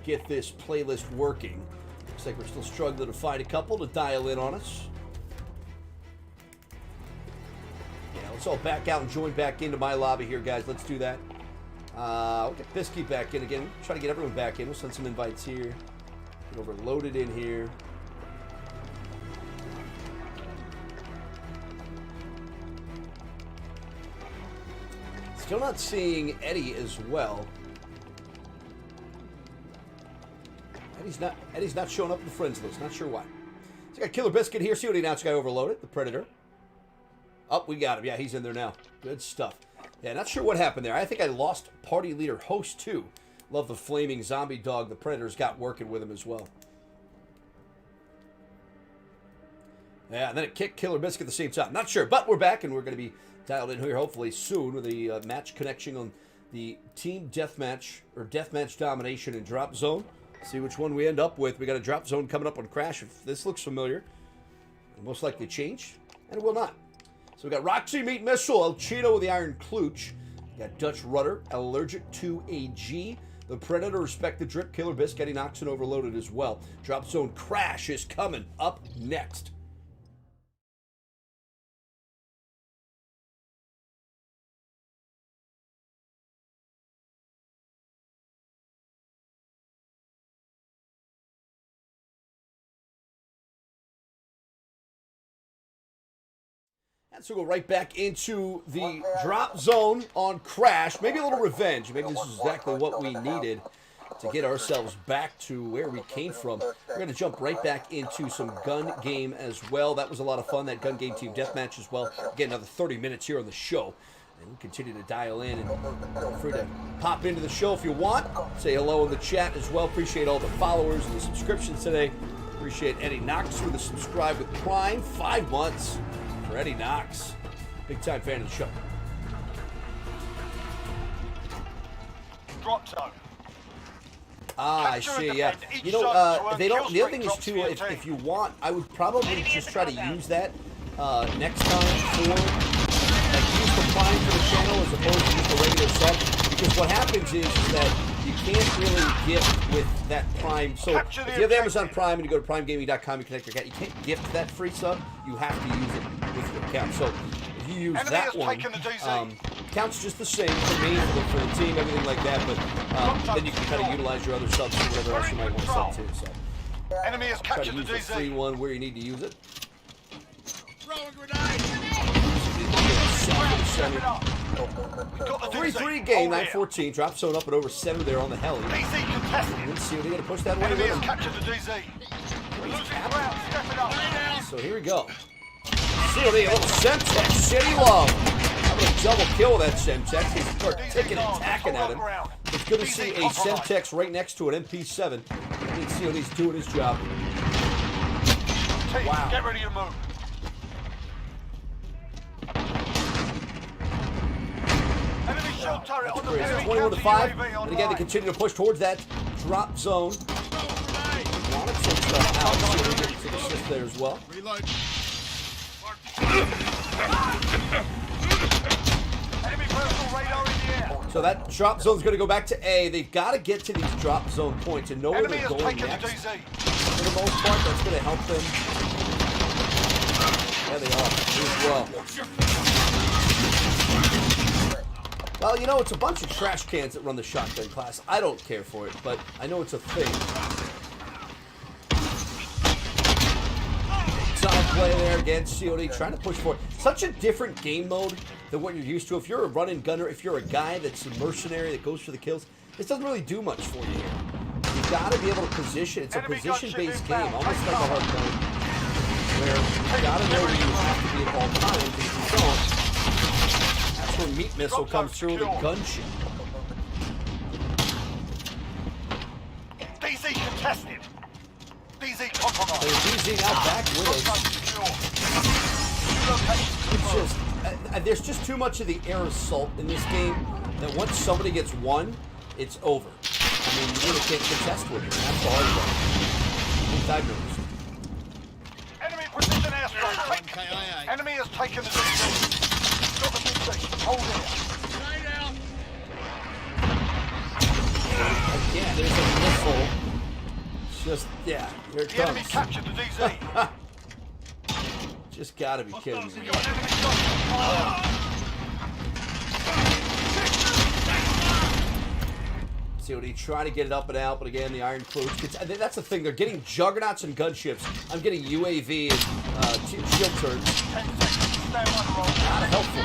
get this playlist working. Looks like we're still struggling to find a couple to dial in on us. Yeah, let's all back out and join back into my lobby here, guys. Let's do that. We'll get Bisky back in again. Try to get everyone back in. We'll send some invites here. Get overloaded in here. Still not seeing Eddie as well. Eddie's not showing up in the friends list. Not sure why. So I got Killer Biscuit here. CODannouncerGUY overloaded. The Predator. Oh, we got him. Yeah, he's in there now. Good stuff. Yeah, not sure what happened there. I think I lost party leader host too. Love the flaming zombie dog the Predator's got working with him as well. Yeah, and then it kicked Killer Biscuit at the same time. Not sure, but we're back and we're going to be dialed in here hopefully soon with a match connection on the team deathmatch or deathmatch domination and drop zone. See which one we end up with. We got a drop zone coming up on Crash. If this looks familiar, it'll most likely change, and it will not. So we got Roxy Meat Missile, El Chino with the Iron Klooch. We got Dutch Rudder, Allergic to AG. The Predator, Respect the Drip, Killer Biscuit, Eddie Noxon overloaded as well. Drop zone Crash is coming up next. And so we'll go right back into the drop zone on Crash. Maybe a little revenge. Maybe this is exactly what we needed to get ourselves back to where we came from. We're going to jump right back into some gun game as well. That was a lot of fun, that gun game team deathmatch as well. Again, another 30 minutes here on the show. And we'll continue to dial in and feel free to pop into the show if you want. Say hello in the chat as well. Appreciate all the followers and the subscriptions today. Appreciate Eddie Knox for the subscribe with Prime. 5 months. For Eddie Knox, big time fan of the show. Drop zone. Ah, I see. Yeah, you know, they don't. The other thing is too, if you want, I would probably just try to use that next time for like use the Prime for the channel as opposed to use the regular sub. Because what happens is that you can't really gift with that Prime. So if you have Amazon Prime and you go to primegaming.com, you connect your account, you can't gift that free sub. You have to use it with your account. So if you use that one, counts just the same for me, for the team, everything like that. But then you can kind of utilize your other subs or whatever else you might want to sub too. So enemy has try to captured use the the free DZ. one where you need to use it. Throwing grenade. 3-3 game, 9-14. Drop zone up at over 7 there on the heli. DZ contested. Let's see, we're going to push that away. Enemy has captured the DZ. We're losing ground. Step it up. So here we go. COD, a little Semtex, City Love. I'm going to double kill that Semtex. He's start taking and attacking at him. It's good to see a Semtex right next to an MP7. I think COD's doing his job. Wow. Get ready to move. Enemy shot turret on the enemy 21-5. And again, they continue to push towards that drop zone. Want to take stuff out. So we get to assist there as well. Reload. Enemy personal radar in the air. So that drop zone's going to go back to A. They've got to get to these drop zone points and know where Enemy they're has going taken the next. DZ. For the most part, that's going to help them. There they are as well. Well, you know, it's a bunch of trash cans that run the shotgun class. I don't care for it, but I know it's a thing. Side play there again, COD trying to push forward. Such a different game mode than what you're used to. If you're a run-and gunner, if you're a guy that's a mercenary that goes for the kills, this doesn't really do much for you here. You've got to be able to position. It's a position-based game, almost like a hard mode, where you got to know where you have to be at all times. If you don't, that's where Meat Missile comes through the gunship. DZ contested. DZ now back with us. It's just, there's just too much of the air assault in this game that once somebody gets one, it's over. I mean, you really can't contest with it. That's the hard part. I've noticed. Enemy precision airstrike. Enemy has taken the DZ. Got the DZ. Hold it. Again, there's a missile. Just, yeah, here it The enemy comes. captured the DZ. Just gotta be kidding me. See what he tried to get it up and out, but again, the Iron Cloaks. I think that's the thing. They're getting juggernauts and gunships. I'm getting UAV and shield turrets. 10 seconds. Stand by the roll. Not helpful.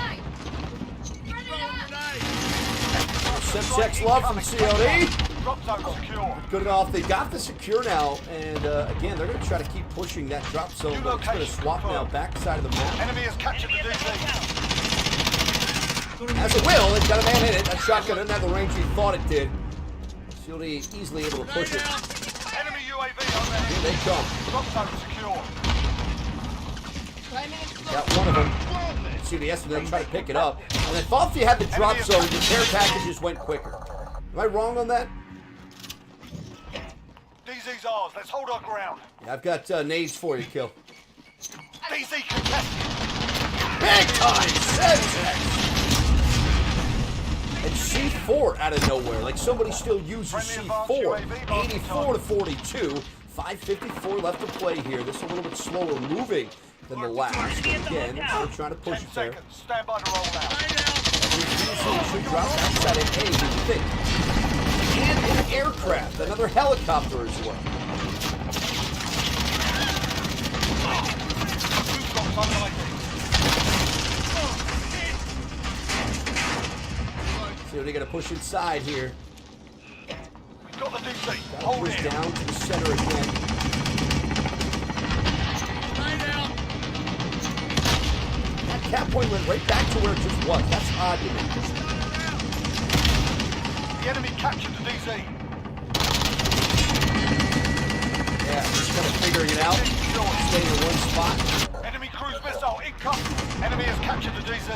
Semtex love from COD. Drop zone secure. Good enough. They got the secure now, and again, they're going to try to keep pushing that drop zone, but it's going to swap now backside of the map. Enemy has captured the DZ. As it will, it's got a man in it. That shotgun doesn't have the range he thought it did. COD easily able to push it. Enemy UAV overhead. Here they come. Drop zone secure. Got one of them. CDS and then try to pick it up. And I thought if you had the drop zone, the care packages went quicker. Am I wrong on that? DZ's ours. Let's hold our ground. Yeah, I've got nades for you, Kill. DZ contested. Big time! Semtex! And C4 out of nowhere. Like somebody still uses C4. 84 to 42. 5:54 left to play here. This is a little bit slower moving than the last. Again, still trying to push 10 it there. seconds. Stand by to roll out. Should drop outside at A, you think. And an aircraft, another helicopter as well. See what they got to push inside here. Got the DZ. Got to Hold push it. down to the center again. That cap point went right back to where it just was. That's odd to me. The enemy captured the DZ. Yeah, just kind of figuring it out. Staying in one spot. Enemy cruise missile incoming. Enemy has captured the DZ.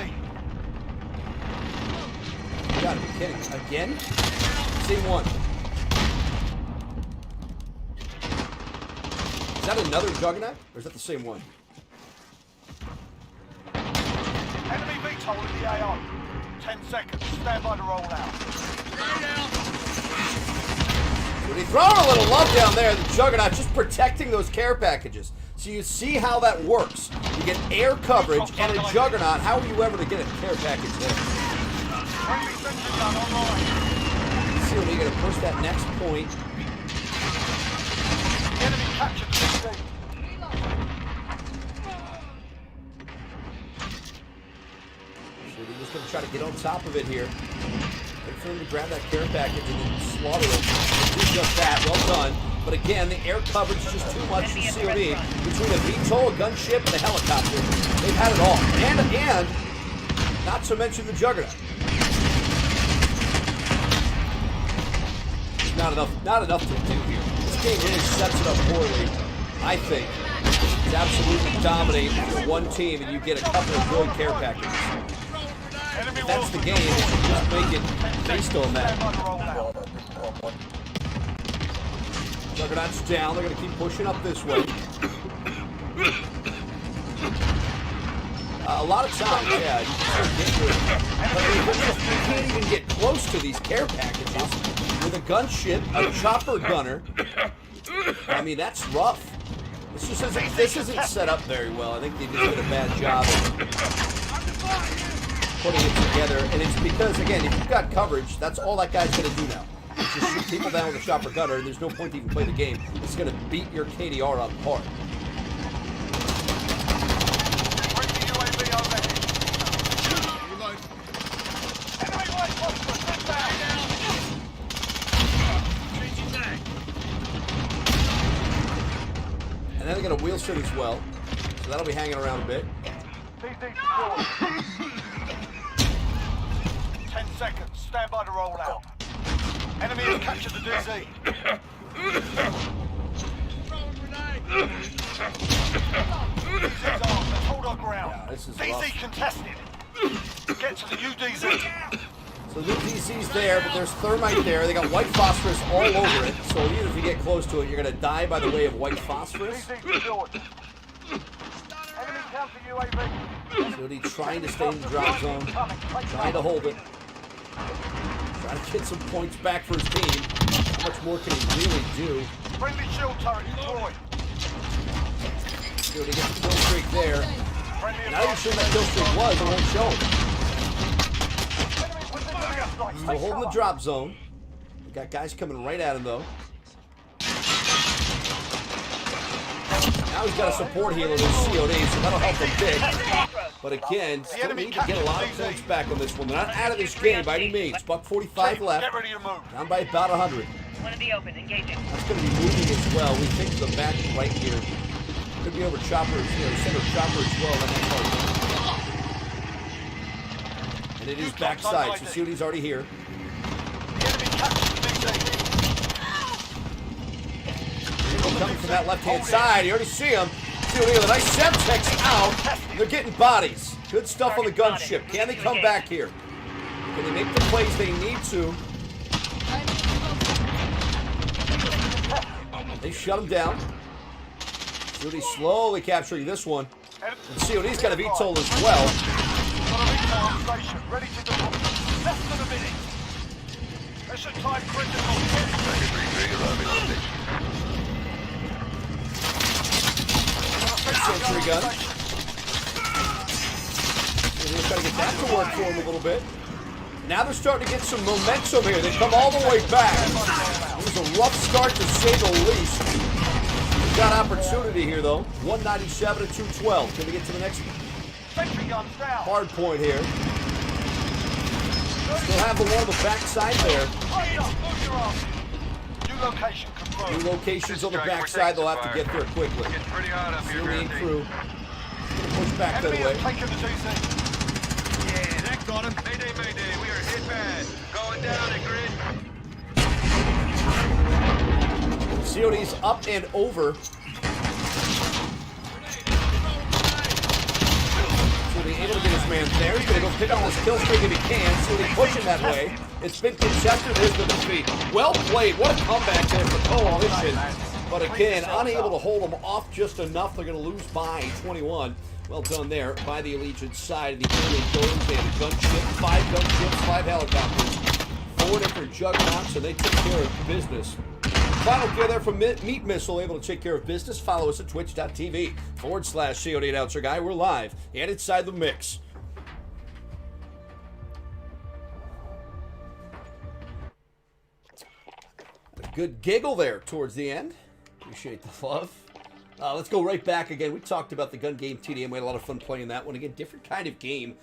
You gotta be kidding. Again? Same one. Is that another Juggernaut? Or is that the same one? Enemy VTOL in the AO. 10 seconds. Stand by to roll out. But he's throwing a little love down there, the Juggernaut, just protecting those care packages. So you see how that works. You get air coverage and a Juggernaut. How are you ever to get a care package there? Friendly sentry gun online. See when you're going to push that next point. The enemy captured the DZ. He's just going to try to get on top of it here. Wait for him to grab that care package and then slaughter it. Do just that. Well done. But again, the air coverage is just too much for COD. Between a VTOL, a gunship, and a helicopter, they've had it all. And not to mention the Juggernaut. Not enough to do here. This game really sets it up poorly. I think it's absolutely dominate for one team, and you get a couple of good care packages. If that's the game, you should just make it based on that. Juggernaut's down. They're going to keep pushing up this way. A lot of times, yeah, you can get to it. But you can't even get close to these care packages with a gunship, a chopper gunner. I mean, that's rough. This isn't set up very well. I think they just did a bad job of putting it together. And it's because, again, if you've got coverage, that's all that guy's going to do now. It's just shoot people down with a chopper gunner, and there's no point to even play the game. It's going to beat your KDR up hard. And then they got a wheel sit as well, so that'll be hanging around a bit. 10 seconds. Stand by to roll out. Enemy has captured the DZ. Throwing grenade! DZ's armed. Let's hold our ground. Yeah, this is DZ rough. contested. Get to the UDZ. So the DC's there, but there's thermite there. They got white phosphorus all over it. So even if you get close to it, you're going to die by the way of white phosphorus. DZ secured. Enemy counter UAV. So he's trying to stay in the drop zone, trying to hold it, trying to get some points back for his team. How much more can he really do? Friendly shield turret deployed. So he gets the kill streak there. Friendly Not even sure that kill streak was, it won't show him. enemy position airstrike. Still holding the drop zone. We got guys coming right at him though. Now he's got a support healer with COD, so that'll help him big. But again, still need to get a lot of points back on this one. They're not out of this game by any means. Buck 45 left. Get ready to move. Down by about 100. One in the open, engaging. That's going to be moving as well. We think the back right here. Could be over chopper, center chopper as well. And it is backside, so COD's already here. The enemy captured DZ. Coming from that left-hand side. You already see him. COD with a nice Semtex out. They're getting bodies. Good stuff on the gunship. Can they come back here? Can they make the plays they need to? They shut him down. COD slowly capturing this one. And COD's got a VTOL as well. Got a VTOL on station, ready to deploy. Less than a minute. Mission time critical. Sentry gun. We're trying to get that to work for him a little bit. Now they're starting to get some momentum here. They come all the way back. It was a rough start to say the least. We've got opportunity here though. 197 to 212. Can we get to the next Sentry guns down. hard point here? Still have the one on the backside there. Hurry up, move your arms. New location confirmed. Two locations on the backside. They'll have to get there quickly. Getting pretty hot up here, Silly and crew. Push back that Enemy way. has taken the DZ. Yeah, that got him. Mayday, mayday. We are hit bad. Going down at grid. COD's up and over. So he's able to get his man there. He's going to go pick up his kill streak if he can. So he's pushing that way. It's been contested. Here's the defeat. Well played. What a comeback there for Coalition. But again, unable to hold them off just enough. They're going to lose by 21. Well done there by the Allegiant side of the early goals. They had a gunship, 5 gunships, 5 helicopters, 4 different juggernauts, so they took care of business. Final kill there from Meat Missile, able to take care of business. Follow us at twitch.tv/CODannouncerGUY. We're live and inside the mix. A good giggle there towards the end. Appreciate the love. Let's go right back again. We talked about the gun game TDM. We had a lot of fun playing that one. Again, different kind of game.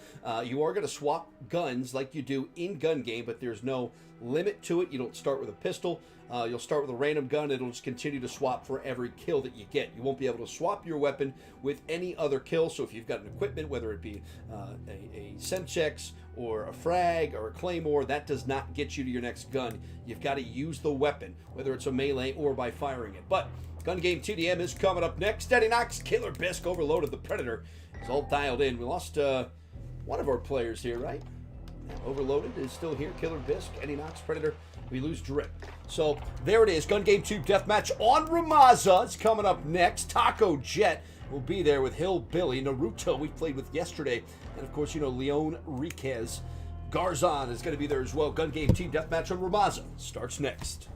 You are going to swap guns like you do in gun game, but there's no limit to it. You don't start with a pistol. You'll start with a random gun. It'll just continue to swap for every kill that you get. You won't be able to swap your weapon with any other kill. So if you've got an equipment, whether it be a Semtex or a frag or a claymore, that does not get you to your next gun. You've got to use the weapon, whether it's a melee or by firing it. But Gun Game TDM is coming up next. Eddie Knox, Killer Bisk, Overloaded, the Predator is all dialed in. We lost one of our players here, right? Overloaded is still here. Killer Bisk, Eddie Knox, Predator. We lose Drip. So there it is. Gun Game 2 Deathmatch on Ramaza. It's coming up next. Taco Jet will be there with Hillbilly. Naruto we played with yesterday. And of course, you know, Leon Riquez. Garzon is going to be there as well. Gun Game Team Deathmatch on Ramaza starts next.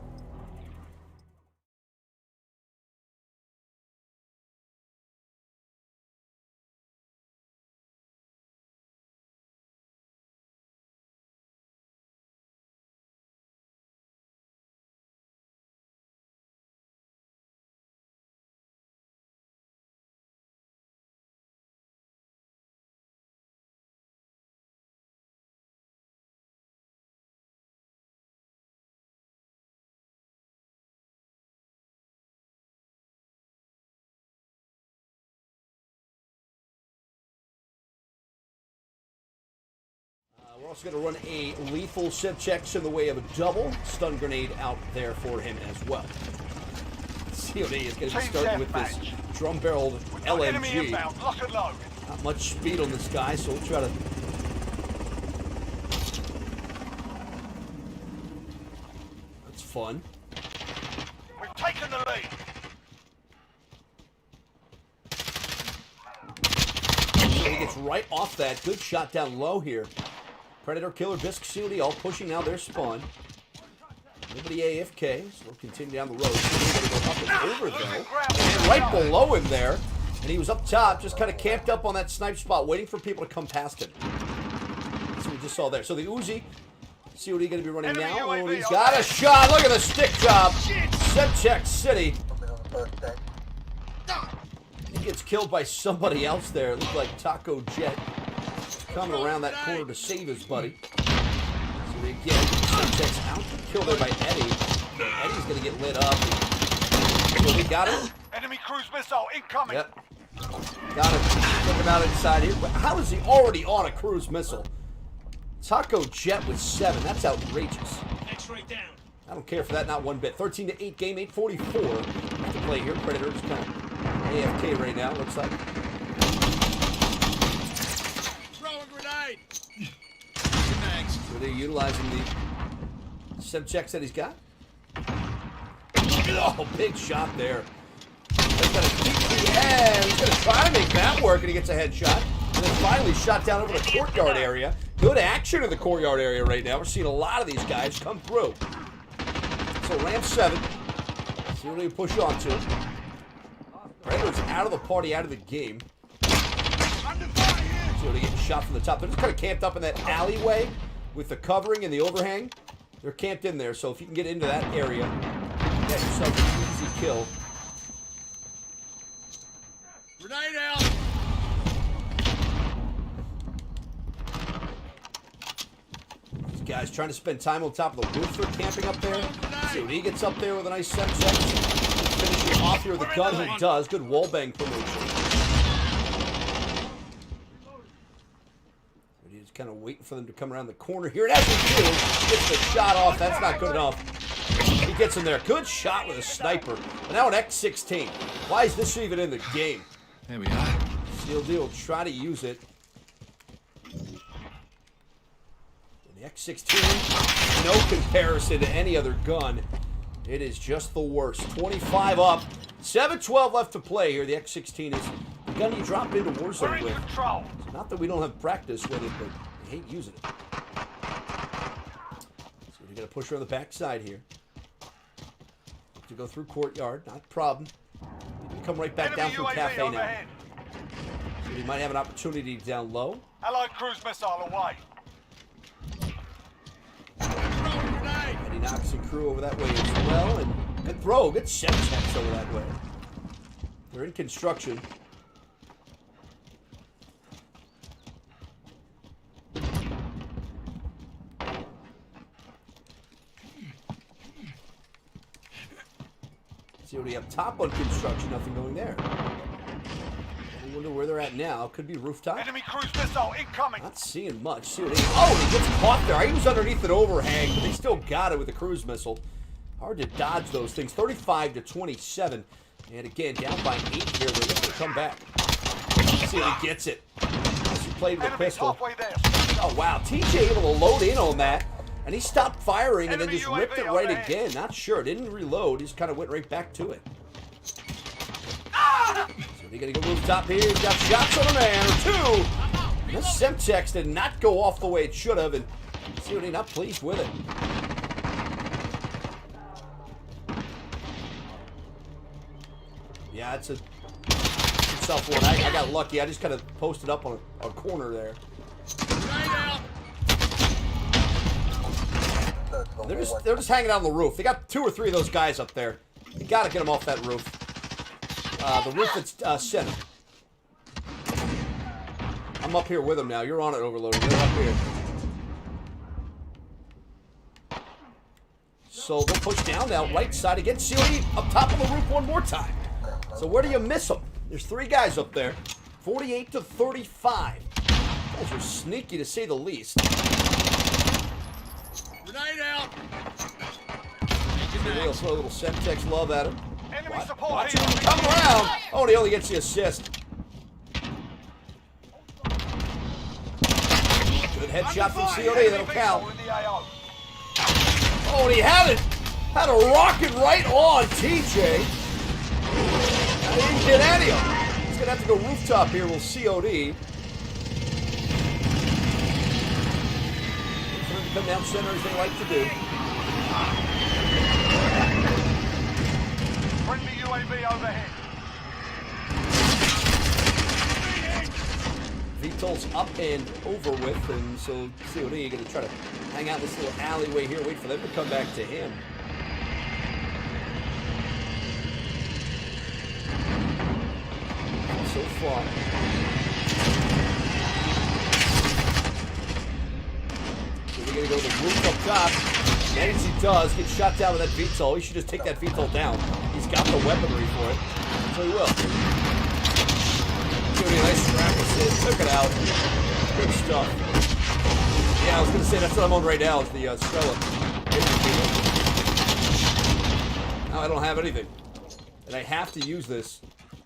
We're also going to run a lethal Semtex in the way of a double stun grenade out there for him as well. COD is going to be Team starting with this deathmatch. drum-barreled Enemy LMG. inbound, lock and load. Not much speed on this guy, so we'll try to... That's fun. We've taken the lead. So he gets right off that. Good shot down low here. Predator, Killer, Bisc, COD all pushing now their spawn. Nobody AFK, so we'll continue down the road. COD going to go up and over, though. And right below him there. And he was up top, just kind of camped up on that snipe spot, waiting for people to come past him. That's what we just saw there. So the Uzi, COD going to be running Enemy now. UAV Oh, he's on got there. a shot. Look at the stick job. Semtex City. He gets killed by somebody else there. It looked like Taco Jet coming around that corner to save his buddy. So again, Semtex out. Killed there by Eddie. Eddie's going to get lit up. So we got him. Enemy cruise missile incoming. Yep. Got him. Took him out inside here. How is he already on a cruise missile? Taco Jet with 7. That's outrageous. X-ray down. I don't care for that, not one bit. 13-8 game, 8:44 to play here. Predator just kind of AFK right now, looks like. Throwing grenade. Thanks. So they're utilizing the Semtex that he's got. Oh, big shot there. He's going to keep the end. He's going to try to make that work, and he gets a headshot. And then finally shot down over the courtyard area. Good action in the courtyard area right now. We're seeing a lot of these guys come through. So Ram 7. See what they push on to. Predator's out of the party, out of the game. So they get shot from the top. They're just kind of camped up in that alleyway with the covering and the overhang. They're camped in there, so if you can get into that area, you get yourself an easy kill. Grenade out. These guys trying to spend time on top of the roof. They're camping up there. See what he gets up there with a nice set check. Finishing off here with the gun. He does. Good wallbang promotion. But he's kind of waiting for them to come around the corner here. And as he do, gets the shot off. That's not good enough. He gets him there. Good shot with a sniper. And now an X16. Why is this even in the game? There we are. COD will try to use it. And the X16, no comparison to any other gun. It is just the worst. 25 up, 7:12 left to play here. The X16 is the gun you drop into We're Warzone in with. control. It's not that we don't have practice with it, but I hate using it. So we're going to push her on the backside here. To go through courtyard, not a problem. You can come right back down Enemy through UAV cafe on now. ahead. So we might have an opportunity down low. Allied cruise missile away. Throwing grenade. Eddie Knox and crew over that way as well. And good throw, good set checks over that way. They're in construction. See what we have top on construction, nothing going there. I wonder where they're at now. Could be rooftop. Enemy cruise missile incoming. Not seeing much. See what he gets caught there. He was underneath an overhang, but they still got it with the cruise missile. Hard to dodge those things. 35-27. And again, down by 8 here. They're going to come back. See if he gets it. He played with a Enemy's pistol. halfway there. Oh, wow. TJ able to load in on that. And he stopped firing and then Enemy just ripped it UAV right overhead. again. Not sure. Didn't reload. He just kind of went right back to it. So we got to go rooftop here. He's got shots on a man or two. This Semtex did not go off the way it should have. And see what he's not pleased with it. Yeah, it's a tough one. I got lucky. I just kind of posted up on a corner there. Grenade out. They're just hanging out on the roof. They got 2 or 3 of those guys up there. You got to get them off that roof. The roof that's center. I'm up here with them now. You're on it, Overloader. You're up here. So they'll push down now, right side again. COD up top of the roof one more time. So where do you miss them? There's 3 guys up there. 48-35. Guys are sneaky to say the least. Grenade out. We'll throw a little Semtex love at him. Enemy Enemy support Watch him here. come around. Oh, and he only gets the assist. Good headshot from COD. That'll count. In the AO. Oh, and he had it. Had a rocket right on TJ. He didn't get any of them. He's going to have to go rooftop here. We'll COD. Come down center as they like to do. Friendly UAV overhead. VTOL's up and over with, and so COD going to try to hang out in this little alleyway here, wait for them to come back to him. So far. So we're going to go to the roof up top. And as he does, get shot down with that VTOL. He should just take that VTOL down. He's got the weaponry for it. So he will. Give me a nice strap assist. Took it out. Good stuff. Yeah, I was going to say that's what I'm on right now is the Stella. Now I don't have anything. And I have to use this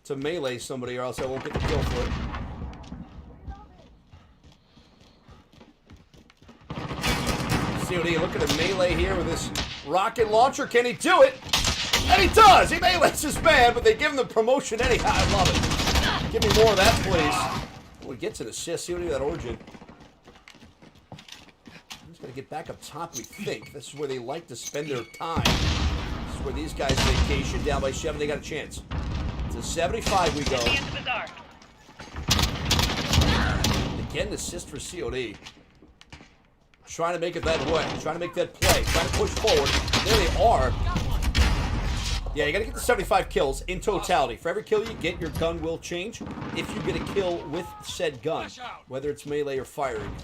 to melee somebody or else I won't get the kill for it. COD, look at the melee here with this rocket launcher. Can he do it? And he does! He melees his man, but they give him the promotion anyhow. I love it. Give me more of that, please. Oh, he gets an assist. COD with that origin. He's got to get back up top, we think. This is where they like to spend their time. This is where these guys vacation. Down by 7, they got a chance. To 75 we go. Again, an assist for COD. Trying to make it that way. Trying to make that play. Trying to push forward. There they are. Yeah, you got to get the 75 kills in totality. For every kill you get, your gun will change if you get a kill with said gun, whether it's melee or firing.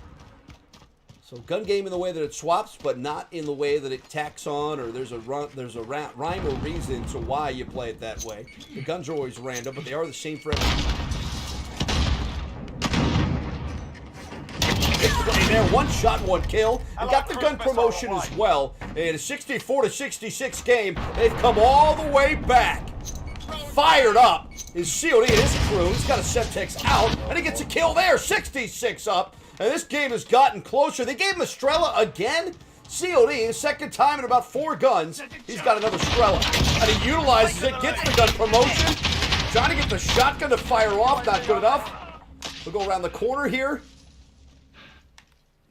So gun game in the way that it swaps, but not in the way that it tacks on, or there's a rhyme or reason to why you play it that way. The guns are always random, but they are the same for everyone. Play there, 1 shot, 1 kill, and got the gun promotion as well. In a 64-66 game, they've come all the way back. Fired up is COD and his crew. He's got a Semtex out, and he gets a kill there, 66 up. And this game has gotten closer. They gave him a Strela again. COD, his second time in about 4 guns. He's got another Strela. And he utilizes it, gets the gun promotion. Trying to get the shotgun to fire off. Not good enough. We'll go around the corner here.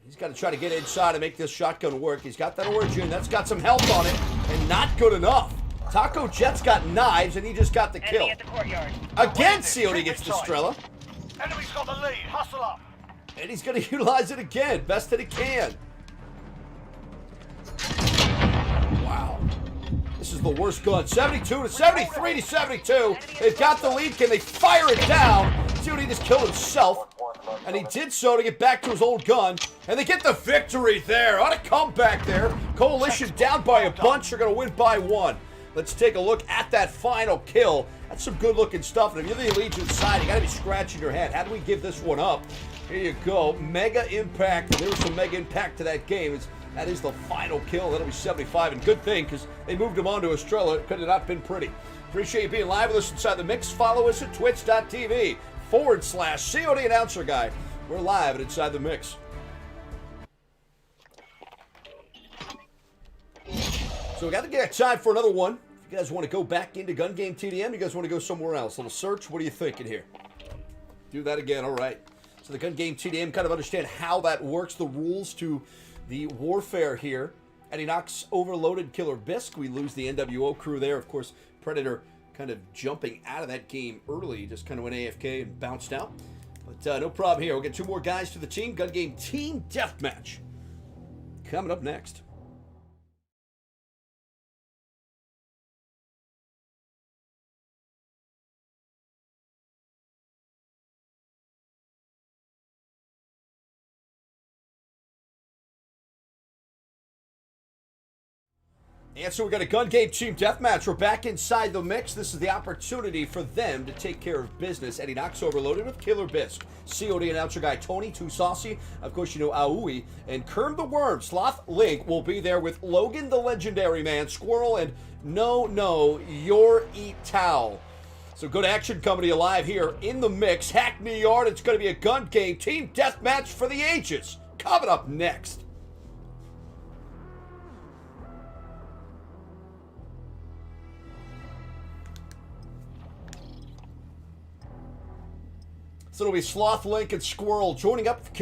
He's got to try to get inside and make this shotgun work. He's got that origin. That's got some health on it. And not good enough. Taco Jet's got knives, and he just got the kill. Again, COD gets the Strela. Enemy's got the lead. Hustle up. And he's going to utilize it again, best that he can. Wow. This is the worst gun. 72 to 73 to 72. They've got the lead. Can they fire it down? COD just killed himself. And he did so to get back to his old gun. And they get the victory there. On a comeback there. Coalition down by a bunch. They're going to win by 1. Let's take a look at that final kill. That's some good looking stuff. And if you're the Allegiant side, you got to be scratching your head. How do we give this one up? Here you go. Mega impact. There was some mega impact to that game. That is the final kill. That'll be 75. And good thing, because they moved him on to Estrella. It could have not been pretty. Appreciate you being live with us inside the mix. Follow us at twitch.tv/CODannouncerGUY. We're live at Inside the Mix. So we got to get time for another one. If you guys want to go back into Gun Game TDM, you guys want to go somewhere else. A little search. What are you thinking here? Do that again. All right. So the Gun Game TDM, kind of understand how that works, the rules to the warfare here. And he knocks overloaded Killer Bisk. We lose the NWO crew there. Of course, Predator kind of jumping out of that game early. Just kind of went AFK and bounced out. But no problem here. We'll get 2 more guys to the team. Gun Game Team Deathmatch coming up next. And so we got a gun game team deathmatch. We're back inside the mix. This is the opportunity for them to take care of business. Eddie Knox overloaded with Killer Bisque. COD announcer guy Tony, Too Saucy. Of course, you know Aoi. And Kerm the Worm, Sloth Link will be there with Logan the Legendary Man, Squirrel, and No, Your Eat Towel. So good action coming to you live here in the mix. Hackney Yard. It's going to be a gun game team deathmatch for the ages. Coming up next. So it'll be Sloth, Link, and Squirrel joining up for